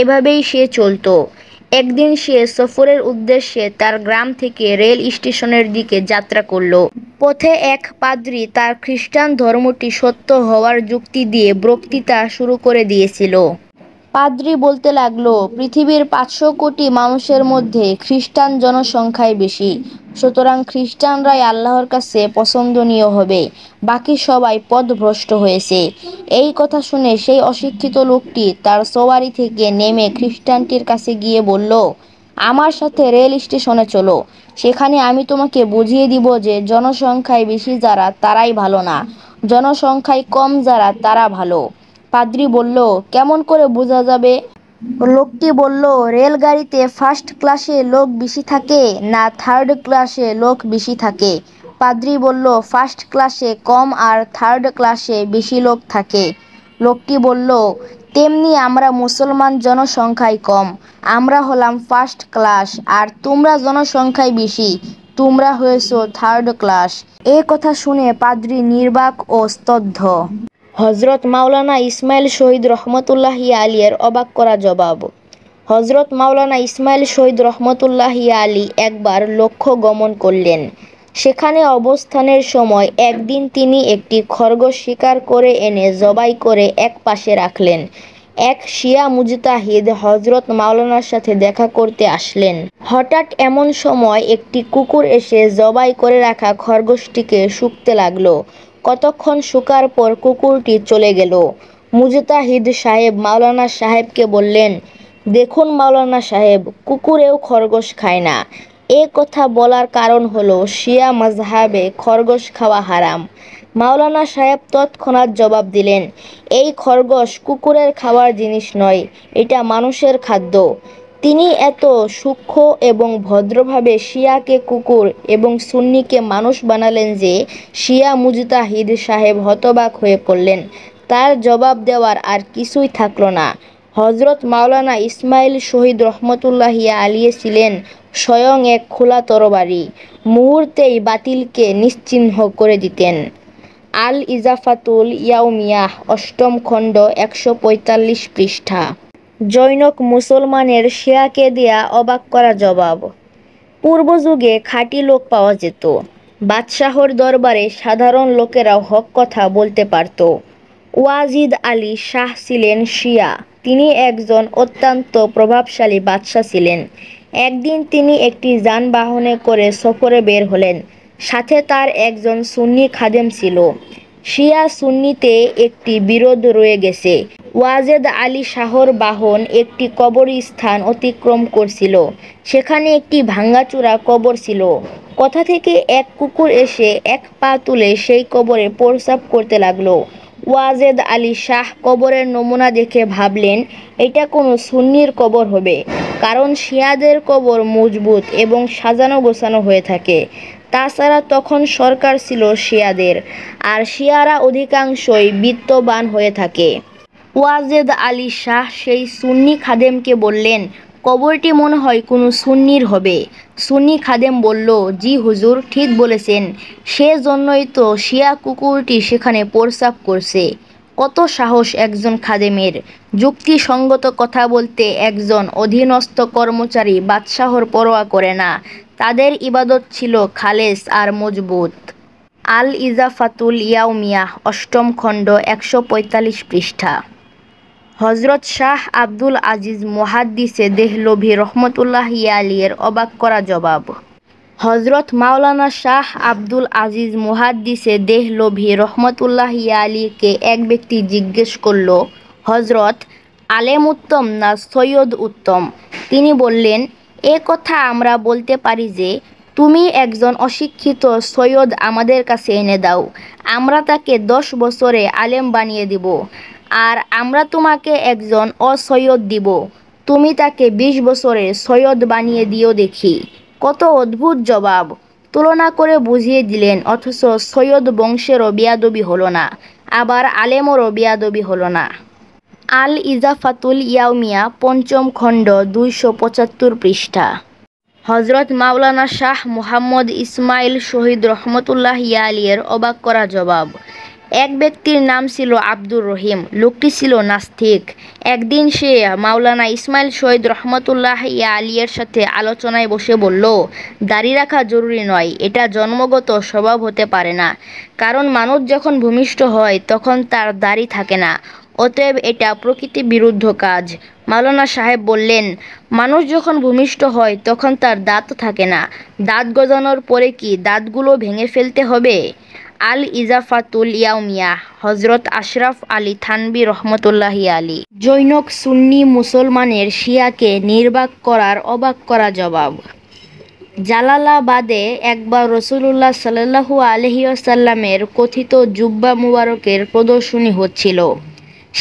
এভাবেই সে চলত। একদিন সে সফরের উদ্দেশ্যে তার গ্রাম থেকে রেল স্টেশনের দিকে যাত্রা করল। পথে এক পাদ্রী তার খ্রিস্টান ধর্মটি সত্য হওয়ার যুক্তি দিয়ে বক্তৃতা শুরু করে দিয়েছিল। পাদ্রী বলতে লাগলো, পৃথিবীর 500 কোটি মানুষের মধ্যে খ্রিস্টান জনসংখ্যাই বেশি, সুতরাং খ্রিস্টানরাই আল্লাহর কাছে পছন্দনীয় হবে, বাকি সবাই পথভ্রষ্ট হয়েছে। এই কথা শুনে সেই অশিক্ষিত লোকটি তার সওয়ারি থেকে নেমে খ্রিস্টানটির কাছে গিয়ে বলল, আমার সাথে রেল স্টেশনে চলো, সেখানে আমি তোমাকে বুঝিয়ে দিব যে জনসংখ্যায় বেশি যারা তারাই ভালো না, জনসংখ্যায় কম যারা তারা ভালো। পাদ্রী বলল, কেমন করে বোঝা যাবে? লোকটি বলল, রেলগাড়িতে ফার্স্ট ক্লাসে লোক বেশি থাকে না থার্ড ক্লাসে লোক বেশি থাকে? পাদ্রী বলল, ফার্স্ট ক্লাসে কম আর থার্ড ক্লাসে বেশি লোক থাকে। লোকটি বলল, তেমনি আমরা মুসলমান জনসংখ্যায় কম, আমরা হলাম ফার্স্ট ক্লাস, আর তোমরা জনসংখ্যায় বেশি, তোমরা হয়েছো থার্ড ক্লাস। এ কথা শুনে পাদ্রী নির্বাক ও স্তব্ধ। হজরত মাওলানা ইসমাইল শহীদ রহমতুল্লাহি আলীর অবাক করা জবাব। হজরত মাওলানা ইসমাইল শহীদ রহমতুল্লাহি আলী একবার লক্ষ্য গমন করলেন। সেখানে অবস্থানের সময় একদিন তিনি একটি খরগোশ শিকার করে এনে জবাই করে এক পাশে রাখলেন। এক শিয়া মুজতাহিদ হজরত মাওলানার সাথে দেখা করতে আসলেন। হঠাৎ এমন সময় একটি কুকুর এসে জবাই করে রাখা খরগোশটিকে শুঁকতে লাগলো। কতক্ষণ শুকার পর কুকুরটি চলে গেল। মুজতাহিদ সাহেব মাওলানা সাহেবকে বললেন, দেখুন মাওলানা সাহেব, কুকুরেও খরগোশ খায় না। এ কথা বলার কারণ হলো শিয়া মাযহাবে খরগোশ খাওয়া হারাম। মাওলানা সাহেব তৎক্ষণাৎ জবাব দিলেন, এই খরগোশ কুকুরের খাওয়ার জিনিস নয়, এটা মানুষের খাদ্য। তিনি এত সূক্ষ্ম এবং ভদ্রভাবে শিয়াকে কুকুর এবং সুন্নিকে মানুষ বানালেন যে শিয়া মুজতাহিদ সাহেব হতবাক হয়ে পড়লেন। তার জবাব দেওয়ার আর কিছুই থাকল না। হজরত মাওলানা ইসমাইল শহীদ রহমতুল্লাহি আলিয়ে ছিলেন স্বয়ং এক খোলা তরবারি, মুহূর্তেই বাতিলকে নিশ্চিহ্ন করে দিতেন। আল ইজাফাতুল ইয়াউমিয়াহ, 8ম খণ্ড, 145 পৃষ্ঠা। জৈনক মুসলমানের শিয়াকে দেয়া অবাক করা জবাব। পূর্বযুগে খাঁটি লোক পাওয়া যেত। বাদশাহর দরবারে সাধারণ লোকেরাও হক কথা বলতে পারত। ওয়াজিদ আলী শাহ ছিলেন শিয়া। তিনি একজন অত্যন্ত প্রভাবশালী বাদশা ছিলেন। একদিন তিনি একটি যানবাহনে করে সফরে বের হলেন। সাথে তার একজন সুন্নি খাদেম ছিল। শিয়া সুন্নিতে একটি বিরোধ রয়ে গেছে। ওয়াজেদ আলী শাহর বাহন একটি কবরস্থান অতিক্রম করছিল। সেখানে একটি ভাঙাচোরা কবর ছিল। কোথা থেকে এক কুকুর এসে এক পা তুলে সেই কবরে প্রস্রাব করতে লাগলো। ওয়াজেদ আলী শাহ কবরের নমুনা দেখে ভাবলেন, এটা কোনো সুন্নির কবর হবে, কারণ শিয়াদের কবর মজবুত এবং সাজানো গোছানো হয়ে থাকে। তাছাড়া তখন সরকার ছিল শিয়াদের, আর শিয়ারা অধিকাংশই বিত্তবান হয়ে থাকে। ওয়াজেদ আলী শাহ সেই সুন্নি খাদেমকে বললেন, কবরটি মনে হয় কোনো সুন্নির হবে। সুন্নি খাদেম বলল, জি হুজুর, ঠিক বলেছেন, সেজন্যই তো শিয়া কুকুরটি সেখানে প্রস্রাব করছে। কত সাহস একজন খাদেমের! যুক্তিসঙ্গত কথা বলতে একজন অধীনস্থ কর্মচারী বাদশাহর পরোয়া করে না। তাদের ইবাদত ছিল খালেস আর মজবুত। আল ইজাফাতুল ইয়াউমিয়াহ, 8ম খণ্ড, 145 পৃষ্ঠা। হজরত শাহ আব্দুল আজিজ মুহাদ্দিসে দেহলভী রহমতুল্লাহি আলিয়ের অবাক করা জবাব। হজরত মাওলানা শাহ আব্দুল আজিজ মুহাদ্দিসে দেহলভী রহমতুল্লাহি আলীকে এক ব্যক্তি জিজ্ঞেস করল, হজরত, আলেম উত্তম না সৈয়দ উত্তম? তিনি বললেন, এ কথা আমরা বলতে পারি যে তুমি একজন অশিক্ষিত সৈয়দ আমাদের কাছে এনে দাও, আমরা তাকে 10 বছরে আলেম বানিয়ে দিব। আর আমরা তোমাকে একজন অসৈয়দ দিব, তুমি তাকে 20 বছরে সৈয়দ বানিয়ে দিও দেখি। কত অদ্ভুত জবাব! তুলনা করে বুঝিয়ে দিলেন, অথচ সৈয়দ বংশেরও বেয়াদবি হলো না, আবার আলেমরও বেয়াদবি হলো না। আল ইজাফাতুল ইয়াউমিয়া, 5ম খণ্ড, 275 পৃষ্ঠা। হজরত মাওলানা শাহ মুহাম্মদ ইসমাইল শহীদ রহমতুল্লাহি আলিয়ের অবাক করা জবাব। এক ব্যক্তির নাম ছিল আব্দুর রহিম। লোকটি ছিল নাস্তিক। একদিন সে মাওলানা ইসমাইল শহীদ রহমতুল্লাহ আলিয়ের সাথে আলোচনায় বসে বলল, দাড়ি রাখা জরুরি নয়, এটা জন্মগত স্বভাব হতে পারে না। কারণ মানুষ যখন ভূমিষ্ঠ হয় তখন তার দাড়ি থাকে না, অতএব এটা প্রকৃতি বিরুদ্ধ কাজ। মাওলানা সাহেব বললেন, মানুষ যখন ভূমিষ্ঠ হয় তখন তার দাঁত থাকে না, দাঁত গজানোর পরে কি দাঁতগুলো ভেঙে ফেলতে হবে? আল ইজাফাতুল ইয়াউমিয়া, হজরত আশরাফ আলী থানভী রহমতুল্লাহি আলী। জৈনক সুন্নি মুসলমানের শিয়াকে নির্বাক করার অবাক করা জবাব। জালালাবাদে একবার রসুলুল্লাহ সাল্লাল্লাহু আলাইহি ওয়াসাল্লামের কথিত জুব্বা মুবারকের প্রদর্শনী হচ্ছিল।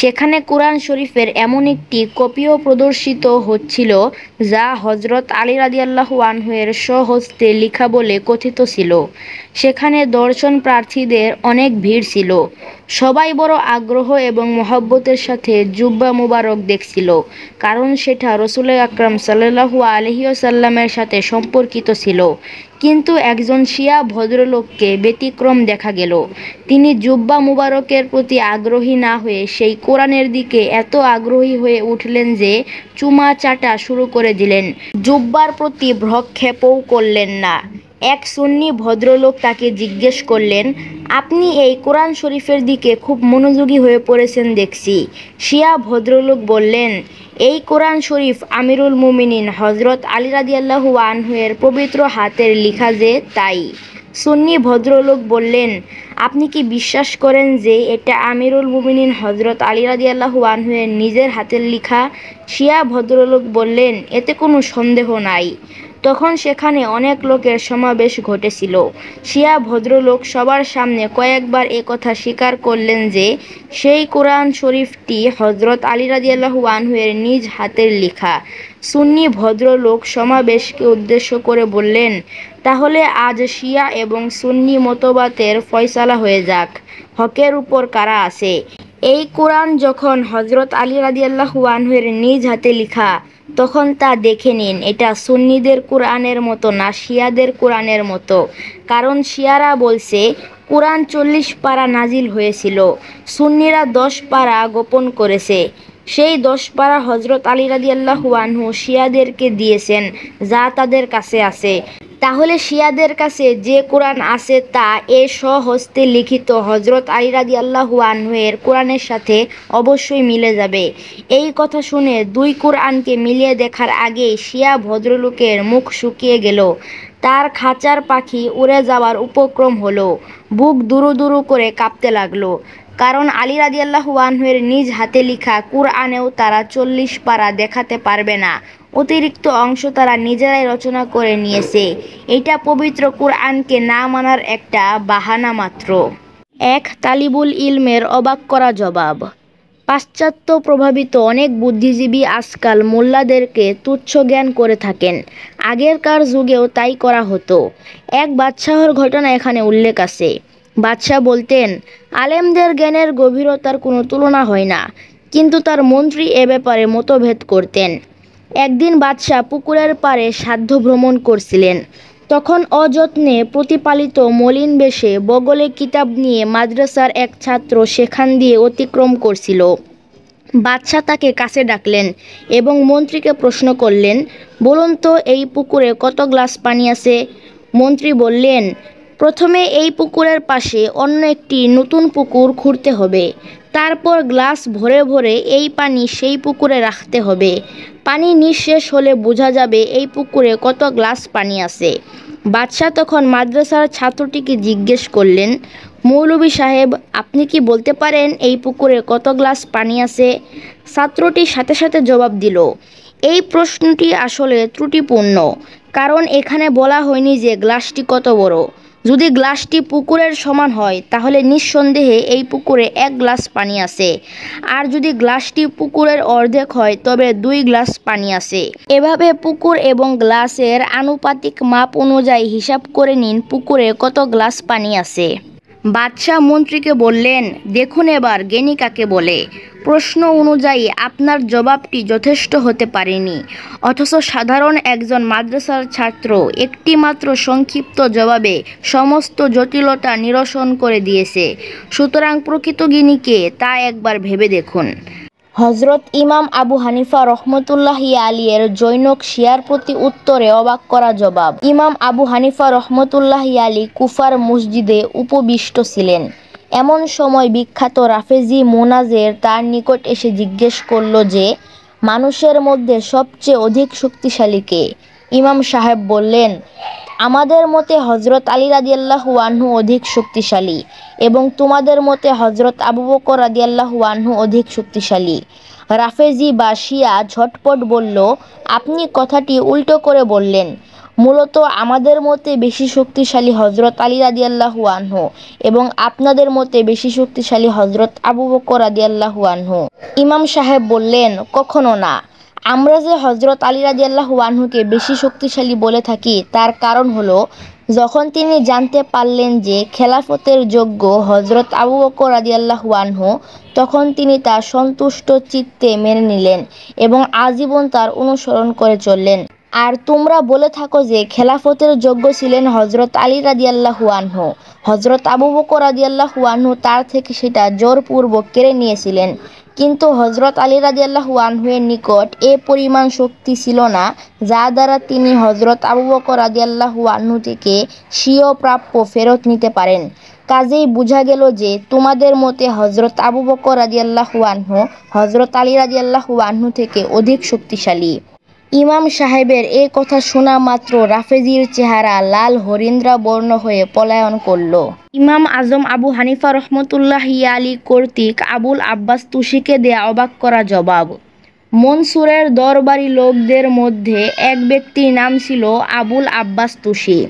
সেখানে কুরআন শরীফের এমন একটি কপিও প্রদর্শিত হচ্ছিল যা হজরত আলী রাদিয়াল্লাহু আনহু এর স্বহস্তে লেখা বলে কথিত ছিল। সেখানে দর্শন প্রার্থীদের অনেক ভিড় ছিল। সবাই বড় আগ্রহ এবং মহব্বতের সাথে জুব্বা মুবারক দেখছিল, কারণ সেটা রসুল আকরাম সাল্লাল্লাহু আলাইহি ওয়াসাল্লামের সাথে সম্পর্কিত ছিল। কিন্তু একজন শিয়া ভদ্রলোককে ব্যতিক্রম দেখা গেল। তিনি জুব্বা মুবারকের প্রতি আগ্রহী না হয়ে সেই কোরআনের দিকে এত আগ্রহী হয়ে উঠলেন যে চুমা চাটা শুরু করে দিলেন, জুব্বার প্রতি ভ্রক্ষেপও করলেন না। এক সুন্নি ভদ্রলোক তাকে জিজ্ঞেস করলেন, আপনি এই কোরআন শরীফের দিকে খুব মনোযোগী হয়ে পড়েছেন দেখছি। শিয়া ভদ্রলোক বললেন, এই কোরআন শরীফ আমিরুল মুমিনিন হজরত আলী রাদিয়াল্লাহু আনহু এর পবিত্র হাতের লেখা যে, তাই। সুন্নি ভদ্রলোক বললেন, আপনি কি বিশ্বাস করেন যে এটা আমিরুল মুমিনিন হজরত আলী রাদিয়াল্লাহু আনহু এর নিজের হাতের লেখা? শিয়া ভদ্রলোক বললেন, এতে কোনো সন্দেহ নাই। তখন সেখানে অনেক লোকের সমাবেশ ঘটেছিল। শিয়া ভদ্রলোক সবার সামনে কয়েকবার একথা স্বীকার করলেন যে সেই কোরআন শরীফটি হজরত আলী রাদিয়াল্লাহু আনহু এর নিজ হাতের লেখা। সুন্নি ভদ্রলোক সমাবেশকে উদ্দেশ্য করে বললেন, তাহলে আজ শিয়া এবং সুন্নি মতবাদের ফয়সালা হয়ে যাক, হকের উপর কারা আছে। এই কোরআন যখন হজরত আলী রাদিয়াল্লাহু আনহু এর নিজ হাতে লেখা, তখন তা দেখে নিন এটা সুন্নিদের কোরআনের মতো না শিয়াদের কোরআনের মতো। কারণ শিয়ারা বলছে কোরআন 40 পারা নাজিল হয়েছিল, সুন্নিরা 10 পারা গোপন করেছে। সেই 10 পারা হজরত আলী রাদিয়াল্লাহু আনহু শিয়াদেরকে দিয়েছেন যা তাদের কাছে আছে। তাহলে শিয়াদের কাছে যে কোরআন আছে তা এ স্বহস্তে লিখিত হজরত আলী রাদিয়াল্লাহু আনহু এর কোরআনের সাথে অবশ্যই মিলে যাবে। এই কথা শুনে দুই কোরআনকে মিলিয়ে দেখার আগেই শিয়া ভদ্রলোকের মুখ শুকিয়ে গেল, তার খাঁচার পাখি উড়ে যাওয়ার উপক্রম হলো, বুক দুরু দুরু করে কাঁপতে লাগলো। কারণ আলী রাদিয়াল্লাহু আনহু এর নিজ হাতে লেখা কুরআনেও তারা 40 পারা দেখাতে পারবে না, অতিরিক্ত অংশ তারা নিজেরাই রচনা করে নিয়েছে। এটা পবিত্র কুরআনকে না মানার একটা বাহানা মাত্র। এক তালিবুল ইলমের অবাক করা জবাব। পাশ্চাত্য প্রভাবিত অনেক বুদ্ধিজীবী আজকাল মোল্লাদেরকে তুচ্ছ জ্ঞান করে থাকেন। আগেরকার যুগেও তাই করা হতো। এক বাদশাহর ঘটনা এখানে উল্লেখ আছে। বাদশাহ বলতেন, আলেমদের জ্ঞানের গভীরতার কোনো তুলনা হয় না, কিন্তু তার মন্ত্রী এ ব্যাপারে মতভেদ করতেন। একদিন বাদশাহ পুকুরের পাড়ে সাধ্য ভ্রমণ করছিলেন। তখন অযত্নে প্রতিপালিত মলিন বেশে বগলে কিতাব নিয়ে মাদ্রাসার এক ছাত্র সেখান দিয়ে অতিক্রম করছিল। বাদশাহ তাকে কাছে ডাকলেন এবং মন্ত্রীকে প্রশ্ন করলেন, বলুন তো এই পুকুরে কত গ্লাস পানি আছে? মন্ত্রী বললেন, প্রথমে এই পুকুরের পাশে অন্য একটি নতুন পুকুর খুঁড়তে হবে, তারপর গ্লাস ভরে ভরে এই পানি সেই পুকুরে রাখতে হবে। পানি নিঃশেষ হলে বোঝা যাবে এই পুকুরে কত গ্লাস পানি আছে। বাদশাহ তখন মাদ্রাসার ছাত্রটিকে জিজ্ঞেস করলেন, মৌলভী সাহেব, আপনি কি বলতে পারেন এই পুকুরে কত গ্লাস পানি আছে? ছাত্রটি সাথে সাথে জবাব দিল, এই প্রশ্নটি আসলে ত্রুটিপূর্ণ, কারণ এখানে বলা হয়নি যে গ্লাসটি কত বড়। যদি গ্লাসটি পুকুরের সমান হয় তাহলে নিঃসন্দেহে এই পুকুরে 1 গ্লাস পানি আছে, আর যদি গ্লাসটি পুকুরের অর্ধেক হয় তবে 2 গ্লাস পানি আছে। এভাবে পুকুর এবং গ্লাসের আনুপাতিক মাপ অনুযায়ী হিসাব করে নিন পুকুরে কত গ্লাস পানি আছে। বাদশাহ মন্ত্রীকে বললেন, দেখুন এবার জ্ঞানী কাকে বলে। প্রশ্ন অনুযায়ী আপনার জবাবটি যথেষ্ট হতে পারেনি, অথচ সাধারণ একজন মাদ্রাসার ছাত্র একটি মাত্র সংক্ষিপ্ত জবাবে সমস্ত জটিলতা নিরসন করে দিয়েছে। সুতরাং প্রকৃত জ্ঞানী কে তা একবার ভেবে দেখুন। হজরত ইমাম আবু হানিফা রহমতুল্লাহি আলিয়ের জৈনক শিয়ার প্রতি উত্তরে অবাক করা জবাব। ইমাম আবু হানিফা রহমতুল্লাহি আলী কুফার মসজিদে উপবিষ্ট ছিলেন। এমন সময় বিখ্যাত রাফেজি মোনাজের তার নিকট এসে জিজ্ঞেস করল যে মানুষের মধ্যে সবচেয়ে অধিক শক্তিশালী কে? ইমাম সাহেব বললেন, আমাদের মতে হজরত আলী রাদিয়াল্লাহু আনহু অধিক শক্তিশালী এবং তোমাদের মতে হজরত আবু বকর রাদিয়াল্লাহু আনহু অধিক শক্তিশালী। রাফেজি বা শিয়া ঝটপট বলল, আপনি কথাটি উল্টো করে বললেন। মূলত আমাদের মতে বেশি শক্তিশালী হজরত আলী রাদিয়াল্লাহু আনহু এবং আপনাদের মতে বেশি শক্তিশালী হজরত আবু বকর রাদিয়াল্লাহু আনহু। ইমাম সাহেব বললেন, কখনো না। আমরা যে হজরত আলী রাদিয়াল্লাহু আনহুকে বেশি শক্তিশালী বলে থাকি তার কারণ হলো, যখন তিনি জানতে পারলেন যে খেলাফতের যোগ্য হজরত আবু বকর রাদিয়াল্লাহু আনহু, তখন তিনি তা সন্তুষ্ট চিত্তে মেনে নিলেন এবং আজীবন তার অনুসরণ করে চললেন। আর তোমরা বলে থাকো যে খেলাফতের যোগ্য ছিলেন হজরত আলী রাদিয়াল্লাহু আনহু। হজরত আবু বকর রাদিয়াল্লাহু আনহু তার থেকে সেটা জোরপূর্বক কেড়ে নিয়েছিলেন। কিন্তু হজরত আলী রাদিয়াল্লাহু আনহুয়ের নিকট এ পরিমাণ শক্তি ছিল না যা দ্বারা তিনি হজরত আবু বকর রাদিয়াল্লাহু আনহু থেকে স্বীয় প্রাপ্য ফেরত নিতে পারেন। কাজেই বোঝা গেল যে তোমাদের মতে হজরত আবু বকর রাদিয়াল্লাহু আনহু হজরত আলী রাদিয়াল্লাহু আনহু থেকে অধিক শক্তিশালী। ইমাম সাহেবের এ কথা শোনা মাত্র রাফেজির চেহারা লাল হরিদ্রা বর্ণ হয়ে পলায়ন করল। ইমাম আজম আবু হানিফা রহমতুল্লাহি আলী কর্তৃক আবুল আব্বাস তুসিকে দেয়া অবাক করা জবাব। মনসুরের দরবারি লোকদের মধ্যে এক ব্যক্তির নাম ছিল আবুল আব্বাস তুসি।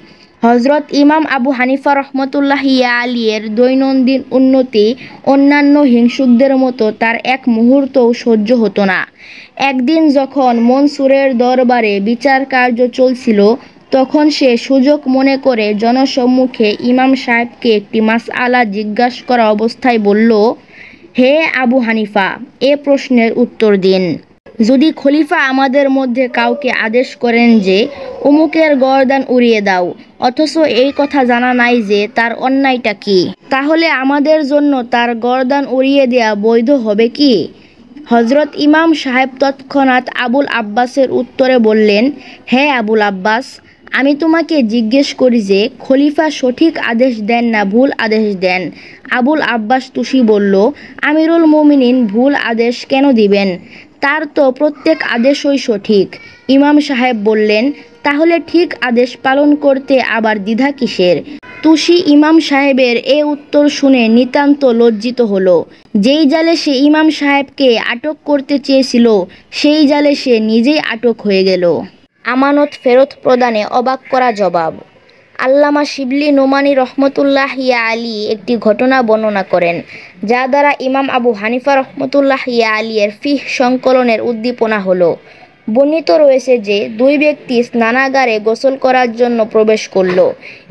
হজরত ইমাম আবু হানিফা রহমতুল্লাহি আলীর দৈনন্দিন উন্নতি অন্যান্য হিংসুকদের মতো তার এক মুহূর্তও সহ্য হতো না। একদিন যখন মনসুরের দরবারে বিচার কার্য চলছিল, তখন সে সুযোগ মনে করে জনসম্মুখে ইমাম সাহেবকে একটি মাসআলা জিজ্ঞাসা করা অবস্থায় বলল, হে আবু হানিফা, এ প্রশ্নের উত্তর দিন। যদি খলিফা আমাদের মধ্যে কাউকে আদেশ করেন যে অমুকের গর্দান উড়িয়ে দাও, অথচ এই কথা জানা নাই যে তার অন্যায়টা কি, তাহলে আমাদের জন্য তার গর্দান উড়িয়ে দেয়া বৈধ হবে কি? হজরত ইমাম সাহেব তৎক্ষণাৎ আবুল আব্বাসের উত্তরে বললেন, হে আবুল আব্বাস, আমি তোমাকে জিজ্ঞেস করি যে খলিফা সঠিক আদেশ দেন না ভুল আদেশ দেন? আবুল আব্বাস তুসি বলল, আমিরুল মুমিনিন ভুল আদেশ কেন দিবেন? তার তো প্রত্যেক আদেশই সঠিক। ইমাম সাহেব বললেন, তাহলে ঠিক আদেশ পালন করতে আবার দ্বিধা কিসের? তুসি ইমাম সাহেবের এ উত্তর শুনে নিতান্ত লজ্জিত হলো। যেই জালে সে ইমাম সাহেবকে আটক করতে চেয়েছিল, সেই জালে সে নিজেই আটক হয়ে গেল। আমানত ফেরত প্রদানে অবাক করা জবাব। আল্লামা শিবলি নোমানী রহমতুল্লাহি আলী একটি ঘটনা বর্ণনা করেন, যা দ্বারা ইমাম আবু হানিফা রহমতুল্লাহি আলীর ফিহ সংকলনের উদ্দীপনা হলো। বর্ণিত রয়েছে যে দুই ব্যক্তি স্নানাগারে গোসল করার জন্য প্রবেশ করল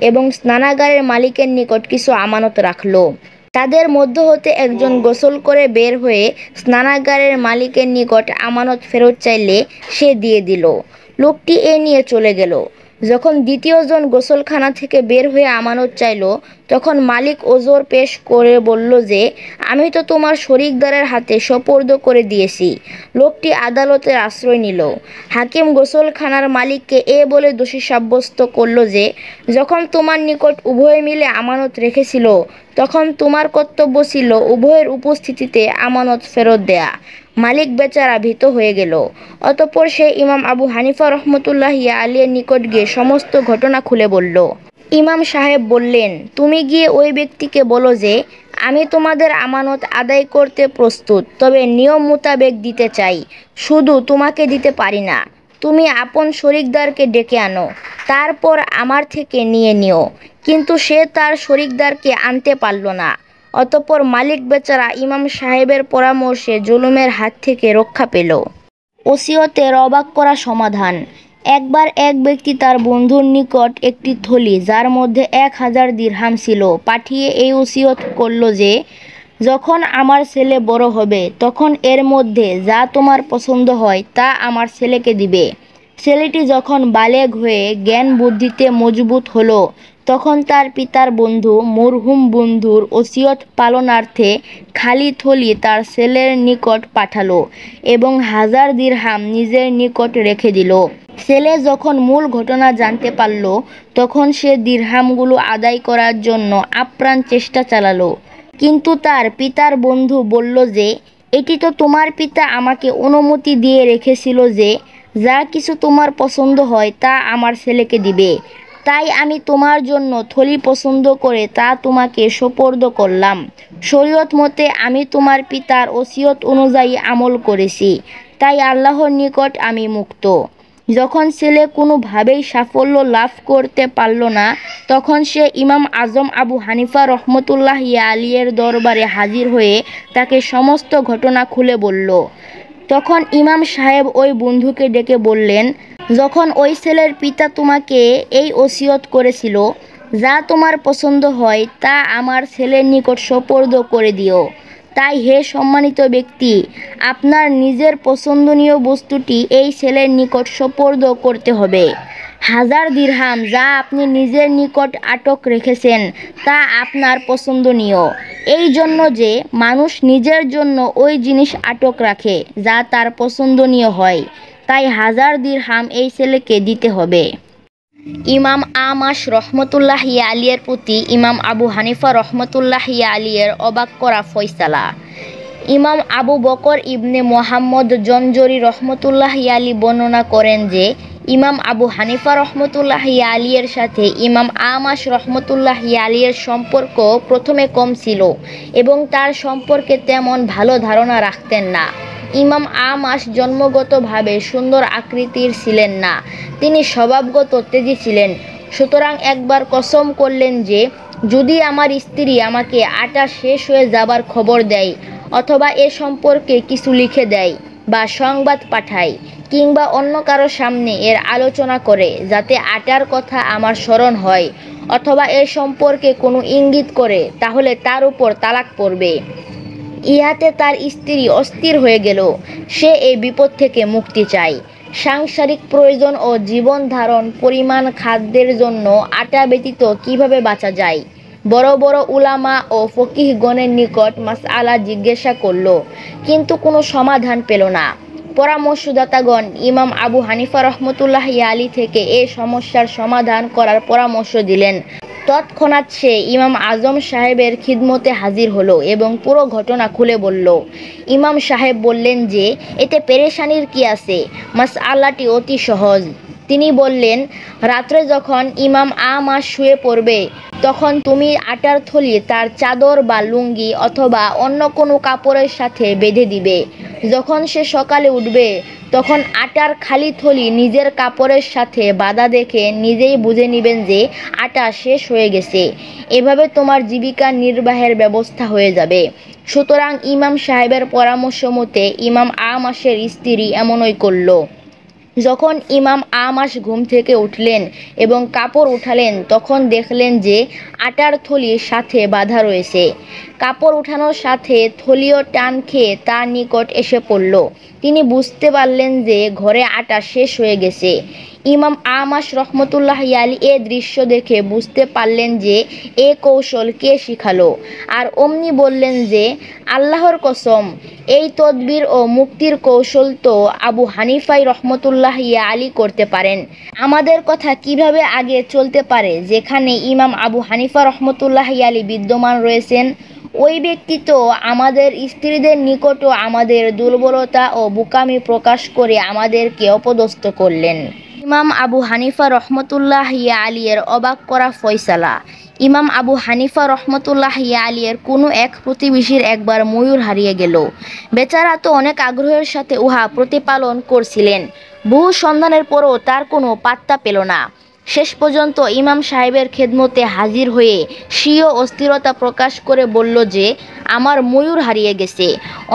এবং স্নানাগারের মালিকের নিকট কিছু আমানত রাখল। তাদের মধ্য হতে একজন গোসল করে বের হয়ে স্নানাগারের মালিকের নিকট আমানত ফেরত চাইলে সে দিয়ে দিল। লোকটি এ নিয়ে চলে গেল। যখন দ্বিতীয়জন গোসলখানা থেকে বের হয়ে আমানত চাইল, তখন মালিক ওজর পেশ করে বলল যে আমি তো তোমার শরিকদারের হাতে সোপর্দ করে দিয়েছি। লোকটি আদালতের আশ্রয় নিল। হাকিম গোসলখানার মালিককে এ বলে দোষী সাব্যস্ত করল যে যখন তোমার নিকট উভয়ে মিলে আমানত রেখেছিল, তখন তোমার কর্তব্য ছিল উভয়ের উপস্থিতিতে আমানত ফেরত দেয়া। মালিক বেচারা ভীত হয়ে গেল। অতঃপর সে ইমাম আবু হানিফা রহমতুল্লাহি আলীর নিকট গিয়ে সমস্ত ঘটনা খুলে বলল। ইমাম সাহেব বললেন, তুমি গিয়ে ওই ব্যক্তিকে বলো যে আমি তোমাদের আমানত আদায় করতে প্রস্তুত, তবে নিয়ম মোতাবেক দিতে চাই, শুধু তোমাকে দিতে পারি না। তুমি আপন শরিকদারকে ডেকে আনো, তারপর আমার থেকে নিয়ে নিও। কিন্তু সে তার শরিকদারকে আনতে পারল না। অতঃপর মালিক বেচারা ইমাম সাহেবের পরামর্শে জুলুমের হাত থেকে রক্ষা পেল। ওসিয়তের অবাক করা সমাধান। একবার এক ব্যক্তি তার বন্ধুর নিকট একটি থলি যার মধ্যে 1000 দিরহাম ছিল পাঠিয়ে এই ওসিয়ত করল যে যখন আমার ছেলে বড় হবে তখন এর মধ্যে যা তোমার পছন্দ হয় তা আমার ছেলেকে দিবে। ছেলেটি যখন বালেগ হয়ে জ্ঞান বুদ্ধিতে মজবুত হলো তখন তার পিতার বন্ধু মরহুম বন্ধুর ওসিয়ত পালনার্থে খালি থলি তার ছেলের নিকট পাঠালো এবং 1000 দিরহাম নিজের নিকট রেখে দিল। ছেলে যখন মূল ঘটনা জানতে পারল তখন সে দিরহামগুলো আদায় করার জন্য আপ্রাণ চেষ্টা চালালো, কিন্তু তার পিতার বন্ধু বলল যে এটি তো তোমার পিতা আমাকে অনুমতি দিয়ে রেখেছিল যে যা কিছু তোমার পছন্দ হয় তা আমার ছেলেকে দিবে, তাই আমি তোমার জন্য থলি পছন্দ করে তা তোমাকে সোপর্দ করলাম। শরীয়ত মতে আমি তোমার পিতার ওসিয়ত অনুযায়ী আমল করেছি, তাই আল্লাহর নিকট আমি মুক্ত। যখন ছেলে কোনোভাবেই সাফল্য লাভ করতে পারল না তখন সে ইমাম আজম আবু হানিফা রহমতুল্লাহি আলিয়ের দরবারে হাজির হয়ে তাকে সমস্ত ঘটনা খুলে বলল। তখন ইমাম সাহেব ওই বন্ধুকে ডেকে বললেন, যখন ওই ছেলের পিতা তোমাকে এই ওসিয়ত করেছিল যা তোমার পছন্দ হয় তা আমার ছেলের নিকট সোপর্দ করে দিও, তাই হে সম্মানিত ব্যক্তি, আপনার নিজের পছন্দনীয় বস্তুটি এই ছেলের নিকট সোপর্দ করতে হবে। 1000 দিরহাম যা আপনি নিজের নিকট আটক রেখেছেন তা আপনার পছন্দনীয়, এই জন্য যে মানুষ নিজের জন্য ওই জিনিস আটক রাখে যা তার পছন্দনীয় হয়, তাই 1000 দিরহাম এই ছেলেকে দিতে হবে। ইমাম আমাশ রহমতুল্লাহি আলিয়ের প্রতি ইমাম আবু হানিফা রহমতুল্লাহি আলিয়ের অবাক করা ফয়সালা। ইমাম আবু বকর ইবনে মোহাম্মদ জঞ্জরি রহমতুল্লাহি আলী বর্ণনা করেন যে ইমাম আবু হানিফা রহমতুল্লাহি আলিয়ের সাথে ইমাম আমাশ রহমতুল্লাহি আলিয়ের সম্পর্ক প্রথমে কম ছিল এবং তার সম্পর্কে তেমন ভালো ধারণা রাখতেন না। ইমাম আমাশ জন্মগতভাবে সুন্দর আকৃতির ছিলেন না, তিনি স্বভাবগত তেজি ছিলেন। সুতরাং একবার কসম করলেন যে যদি আমার স্ত্রী আমাকে আটা শেষ হয়ে যাবার খবর দেয় অথবা এ সম্পর্কে কিছু লিখে দেয় বা সংবাদ পাঠায় কিংবা অন্য কারো সামনে এর আলোচনা করে যাতে আটার কথা আমার স্মরণ হয় অথবা এ সম্পর্কে কোনো ইঙ্গিত করে, তাহলে তার উপর তালাক পড়বে। ইহাতে তার স্ত্রী অস্থির হয়ে গেল, সে এই বিপদ থেকে মুক্তি চায়। সাংসারিক প্রয়োজন ও জীবন ধারণ পরিমাণ খাদ্যের জন্য আটা ব্যতীত কিভাবে বাঁচা যায়। বড় বড় উলামা ও ফকিহগণের নিকট মাসআলা জিজ্ঞাসা করল, কিন্তু কোনো সমাধান পেল না। পরামর্শদাতাগণ ইমাম আবু হানিফা রহমতুল্লাহি আলী থেকে এই সমস্যার সমাধান করার পরামর্শ দিলেন। তৎক্ষণাৎ সে ইমাম আজম সাহেবের খিদমতে হাজির হলো এবং পুরো ঘটনা খুলে বলল। ইমাম সাহেব বললেন যে এতে পেরেশানির কি আছে, মাসআলাটি অতি সহজ। তিনি বললেন, রাত্রে যখন ইমাম আমাশ শুয়ে পড়বে তখন তুমি আটার থলি তার চাদর বা লুঙ্গি অথবা অন্য কোনো কাপড়ের সাথে বেঁধে দিবে। যখন সে সকালে উঠবে তখন আটার খালি থলি নিজের কাপড়ের সাথে বাঁধা দেখে নিজেই বুঝে নেবেন যে আটা শেষ হয়ে গেছে। এভাবে তোমার জীবিকা নির্বাহের ব্যবস্থা হয়ে যাবে। সুতরাং ইমাম সাহেবের পরামর্শ মতে ইমাম আমাশের স্ত্রী এমনই করল। যখন ইমাম আমাশ ঘুম থেকে উঠলেন এবং কাপড় উঠালেন তখন দেখলেন যে আটার থলির সাথে বাঁধা রয়েছে। কাপড় উঠানোর সাথে থলিও টান খেয়ে তার নিকট এসে পড়ল। তিনি বুঝতে পারলেন যে ঘরে আটা শেষ হয়ে গেছে। ইমাম আমাশ রহমতুল্লাহি আলী এ দৃশ্য দেখে বুঝতে পারলেন যে এ কৌশল কে শিখালো, আর অমনি বললেন যে আল্লাহর কসম, এই তদবির ও মুক্তির কৌশল তো আবু হানিফাই রহমতুল্লাহি আলী করতে পারেন। আমাদের কথা কিভাবে আগে চলতে পারে যেখানে ইমাম আবু হানিফা রহমতুল্লাহি আলী বিদ্যমান রয়েছেন? ওই ব্যক্তি তো আমাদের স্ত্রীদের নিকটও আমাদের দুর্বলতা ও বোকামি প্রকাশ করে আমাদেরকে অপদস্থ করলেন। ইমাম আবু হানিফা রহমতুল্লাহি আলিয়ের অবাক করা ফয়সালা। ইমাম আবু হানিফা রহমতুল্লাহি আলিয়ের কোনো এক প্রতিবেশীর একবার ময়ূর হারিয়ে গেল। বেচারা তো অনেক আগ্রহের সাথে উহা প্রতিপালন করছিলেন। বহু সন্ধানের পরও তার কোনো পাত্তা পেল না। শেষ পর্যন্ত ইমাম সাহেবের খেদমতে হাজির হয়ে স্বীয় অস্থিরতা প্রকাশ করে বলল যে আমার ময়ূর হারিয়ে গেছে,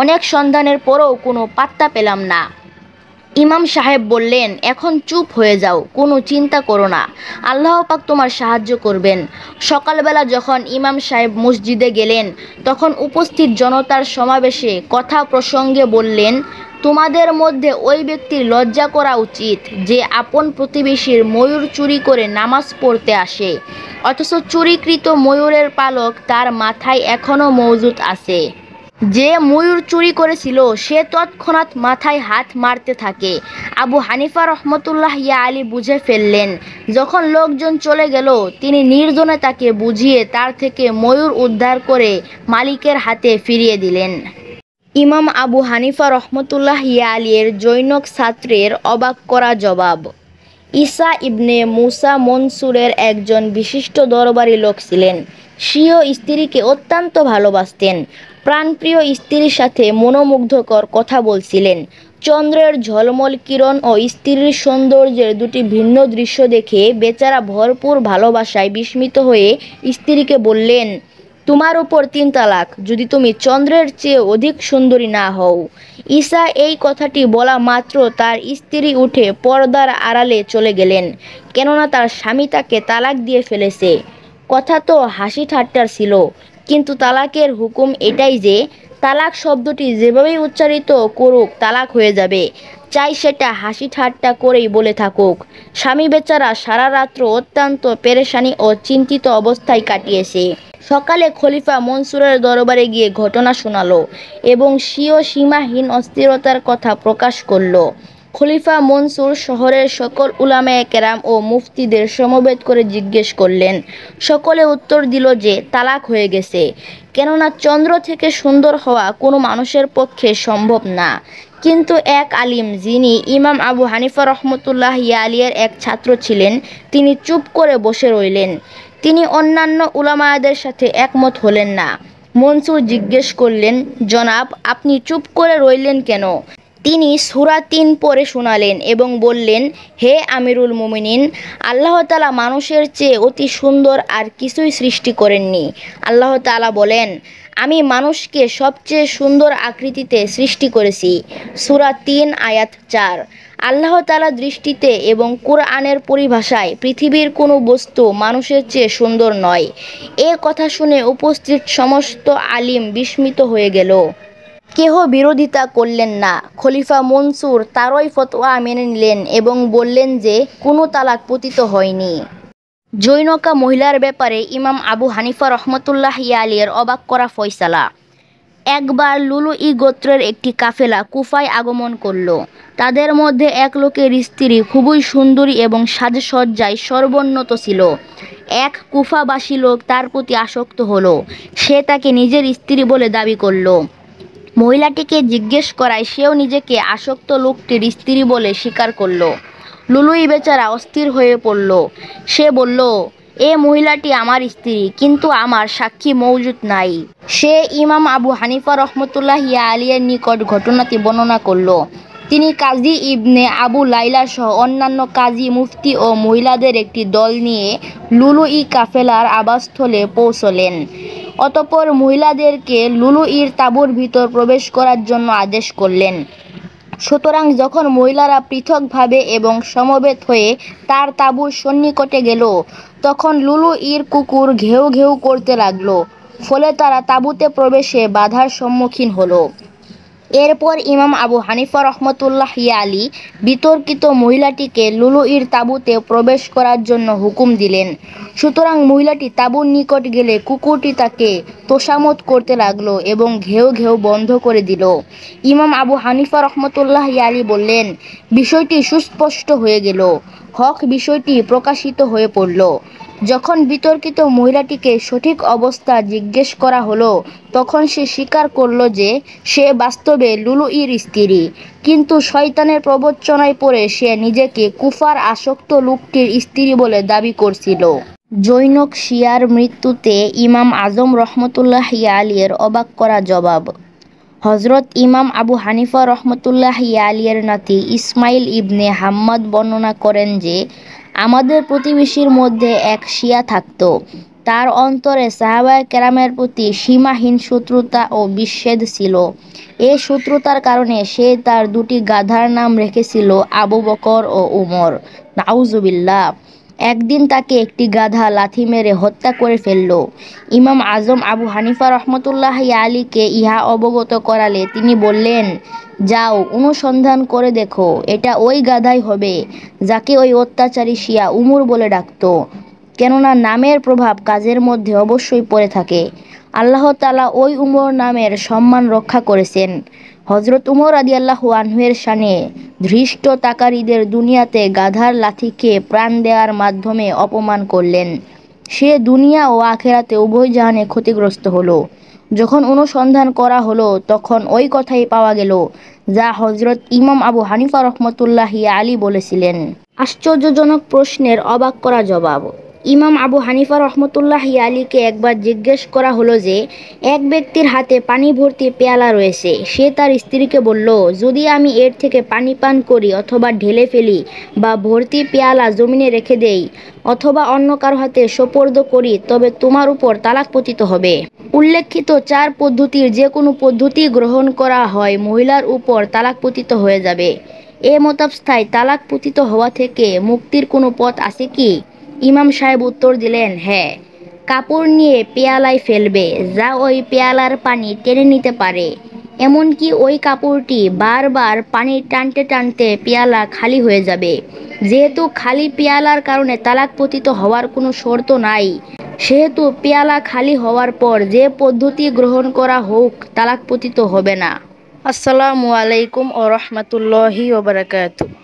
অনেক সন্ধানের পরও কোনো পাত্তা পেলাম না। ইমাম সাহেব বললেন, এখন চুপ হয়ে যাও, কোনো চিন্তা করো না, আল্লাহ পাক তোমার সাহায্য করবেন। সকালবেলা যখন ইমাম সাহেব মসজিদে গেলেন, তখন উপস্থিত জনতার সমাবেশে কথা প্রসঙ্গে বললেন, তোমাদের মধ্যে ওই ব্যক্তির লজ্জা করা উচিত যে আপন প্রতিবেশীর ময়ূর চুরি করে নামাজ পড়তে আসে, অথচ চুরিকৃত ময়ূরের পালক তার মাথায় এখনও মজুদ আছে। যে ময়ূর চুরি করেছিল সে তৎক্ষণাৎ মাথায় হাত মারতে থাকে। আবু হানিফা রহমতুল্লাহ আলী বুঝে ফেললেন। যখন লোকজন চলে গেল, তিনি নির্জনে তাকে বুঝিয়ে তার থেকে ময়ূর উদ্ধার করে মালিকের হাতে ফিরিয়ে দিলেন। ইমাম আবু হানিফা রহমতুল্লাহ আলীর জৈনক ছাত্রের অবাক করা জবাব। ঈসা ইবনে মুসা মনসুরের একজন বিশিষ্ট দরবারি লোক ছিলেন। স্বীয় স্ত্রীকে অত্যন্ত ভালোবাসতেন। প্রাণপ্রিয় স্ত্রীর সাথে মনোমুগ্ধকর কথা বলছিলেন। চন্দ্রের ঝলমল কিরণ ও স্ত্রীর সৌন্দর্যের দুটি ভিন্ন দৃশ্য দেখে বেচারা ভরপুর ভালোবাসায় বিস্মিত হয়ে স্ত্রীকে বললেন, তোমার উপর 3 তালাক, যদি তুমি চন্দ্রের চেয়ে অধিক সুন্দরী না হও। ঈসা এই কথাটি বলা মাত্র তার স্ত্রী উঠে পর্দার আড়ালে চলে গেলেন, কেননা তার স্বামী তাকে তালাক দিয়ে ফেলেছে। কথা তো হাসি ঠাট্টার ছিল, কিন্তু তালাকের হুকুম এটাই যে তালাক শব্দটি যেভাবেই উচ্চারিত করুক তালাক হয়ে যাবে, চাই সেটা হাসি ঠাট্টা করেই বলে থাকুক। স্বামী বেচারা সারা রাত্র অত্যন্ত পেরেশানি ও চিন্তিত অবস্থায় কাটিয়েছে। সকালে খলিফা মনসুরের দরবারে গিয়ে ঘটনা শোনালো এবং স্বীয় সীমাহীন অস্থিরতার কথা প্রকাশ করল। খলিফা মনসুর শহরের সকল উলামায়ে কেরাম ও মুফতিদের সমবেত করে জিজ্ঞেস করলেন। সকলে উত্তর দিল যে তালাক হয়ে গেছে, কেননা চন্দ্র থেকে সুন্দর হওয়া কোনো মানুষের পক্ষে সম্ভব না। কিন্তু এক আলিম, যিনি ইমাম আবু হানিফা রহমতুল্লাহ আলিয়ের এক ছাত্র ছিলেন, তিনি চুপ করে বসে রইলেন। তিনি অন্যান্য উলামাদের সাথে একমত হলেন না। মনসুর জিজ্ঞেস করলেন, জনাব, আপনি চুপ করে রইলেন কেন? তিনি সূরা ৩ পড়ে শোনালেন এবং বললেন, হে আমিরুল মুমিনিন, আল্লাহ তাআলা মানুষের চেয়ে অতি সুন্দর আর কিছুই সৃষ্টি করেননি। আল্লাহ তাআলা বলেন, আমি মানুষকে সবচেয়ে সুন্দর আকৃতিতে সৃষ্টি করেছি। সূরা ৩ আয়াত ৪। আল্লাহ তাআলা দৃষ্টিতে এবং কুরআনের পরিভাষায় পৃথিবীর কোনো বস্তু মানুষের চেয়ে সুন্দর নয়। এ কথা শুনে উপস্থিত সমস্ত আলিম বিস্মিত হয়ে গেল। কেহ বিরোধিতা করলেন না। খলিফা মনসুর তারই ফতোয়া মেনে নিলেন এবং বললেন যে কোনো তালাক পতিত হয়নি। জৈনকা মহিলার ব্যাপারে ইমাম আবু হানিফা রহমতুল্লাহ আলীর অবাক করা ফয়সালা। একবার লুলুই গোত্রের একটি কাফেলা কুফায় আগমন করল। তাদের মধ্যে এক লোকের স্ত্রী খুবই সুন্দরী এবং সাজসজ্জায় সর্বোন্নত ছিল। এক কুফাবাসী লোক তার প্রতি আসক্ত হলো। সে তাকে নিজের স্ত্রী বলে দাবি করল। মহিলাটিকে জিজ্ঞেস করায় সেও নিজেকে আসক্ত লোকটির স্ত্রী বলে স্বীকার করল। লুলুই বেচারা অস্থির হয়ে পড়ল। সে বলল, এ মহিলাটি আমার স্ত্রী, কিন্তু আমার সাক্ষী মওজুদ নাই। সে ইমাম আবু হানিফা রহমতুল্লাহ আলিয়ের নিকট ঘটনাটি বর্ণনা করল। তিনি কাজী ইবনে আবু লাইলা সহ অন্যান্য কাজী, মুফতি ও মহিলাদের একটি দল নিয়ে লুলুই কাফেলার আবাসস্থলে পৌঁছলেন। অতঃপর মহিলাদেরকে লুলুইর তাঁবুর ভিতর প্রবেশ করার জন্য আদেশ করলেন। সুতরাং যখন মহিলারা পৃথকভাবে এবং সমবেত হয়ে তার তাঁবুর সন্নিকটে গেল, তখন লুলুইর কুকুর ঘেউ ঘেউ করতে লাগল। ফলে তারা তাঁবুতে প্রবেশে বাধার সম্মুখীন হলো। এরপর ইমাম আবু হানিফা রহমতুল্লাহ আলী বিতর্কিত মহিলাটিকে লুলুইর তাঁবুতে প্রবেশ করার জন্য হুকুম দিলেন। সুতরাং মহিলাটি তাঁবুর নিকট গেলে কুকুরটি তাকে তোষামত করতে লাগলো এবং ঘেউ ঘেউ বন্ধ করে দিল। ইমাম আবু হানিফা রহমতুল্লাহ আলী বললেন, বিষয়টি সুস্পষ্ট হয়ে গেল। হক বিষয়টি প্রকাশিত হয়ে পড়ল। যখন বিতর্কিত মহিলাটিকে সঠিক অবস্থা জিজ্ঞেস করা হলো, তখন সে স্বীকার করল যে সে বাস্তবে লুলুইর স্ত্রী, কিন্তু শয়তানের প্রবঞ্চনায় পড়ে সে নিজেকে কুফার আসক্ত লোকটির স্ত্রী বলে দাবি করছিল। জৈনক শিয়ার মৃত্যুতে ইমাম আজম রহমতুল্লাহ আলীর অবাক করা জবাব। হজরত ইমাম আবু হানিফা রহমতুল্লাহ আলীর নাতি ইসমাইল ইবনে হাম্মাদ বর্ণনা করেন যে, আমাদের প্রতিবেশীর মধ্যে এক শিয়া থাকত। তার অন্তরে সাহাবায়ে কেরামের প্রতি সীমাহীন শত্রুতা ও বিচ্ছেদ ছিল। এই শত্রুতার কারণে সে তার দুটি গাধার নাম রেখেছিল আবু বকর ও উমর। নাউজুবিল্লাহ। একদিন তাকে একটি গাধা লাথি মেরে হত্যা করে ফেলল। ইমাম আজম আবু হানিফা রহমতুল্লাহ আলীকে ইহা অবগত করালে তিনি বললেন, যাও অনুসন্ধান করে দেখো, এটা ওই গাধাই হবে যাকে ওই অত্যাচারী শিয়া উমর বলে ডাকত। কেননা নামের প্রভাব কাজের মধ্যে অবশ্যই পড়ে থাকে। আল্লাহ তাআলা ওই উমর নামের সম্মান রক্ষা করেছেন। হযরত উমর রাদিয়াল্লাহু আনহু-এর শানে ধৃষ্টতাকারীদের দুনিয়াতে গাধার লাথি খেয়ে প্রাণ দেওয়ার মাধ্যমে অপমান করলেন। সে দুনিয়া ও আখেরাতে উভয় জাহানে ক্ষতিগ্রস্ত হলো। যখন অনুসন্ধান করা হলো তখন ওই কথাই পাওয়া গেল যা হযরত ইমাম আবু হানিফা রহমতুল্লাহি আলী বলেছিলেন। আশ্চর্যজনক প্রশ্নের অবাক করা জবাব। ইমাম আবু হানিফা রহমতুল্লাহি আলীকে একবার জিজ্ঞেস করা হলো যে, এক ব্যক্তির হাতে পানি ভর্তি পেয়ালা রয়েছে, সে তার স্ত্রীকে বলল, যদি আমি এর থেকে পানি পান করি অথবা ঢেলে ফেলি বা ভর্তি পেয়ালা জমিনে রেখে দেই অথবা অন্য কারো হাতে সোপর্দ করি তবে তোমার উপর তালাক পতিত হবে। উল্লেখিত চার পদ্ধতির যে কোনো পদ্ধতি গ্রহণ করা হয় মহিলার উপর তালাক পতিত হয়ে যাবে। এ মতাবস্থায় তালাক পতিত হওয়া থেকে মুক্তির কোনো পথ আছে কি? ইমাম সাহেব উত্তর দিলেন, হ্যাঁ, কাপড় নিয়ে পেয়ালায় ফেলবে যা ওই পেয়ালার পানি টেনে নিতে পারে। এমনকি ওই কাপড়টি বারবার পানি টানতে টানতে পেয়ালা খালি হয়ে যাবে। যেহেতু খালি পেয়ালার কারণে তালাক পতিত হওয়ার কোনো শর্ত নাই, সেহেতু পেয়ালা খালি হওয়ার পর যে পদ্ধতি গ্রহণ করা হোক তালাক পতিত হবে না। আসসালামু আলাইকুম ওয়া রাহমাতুল্লাহি ওয়া বারাকাতুহু।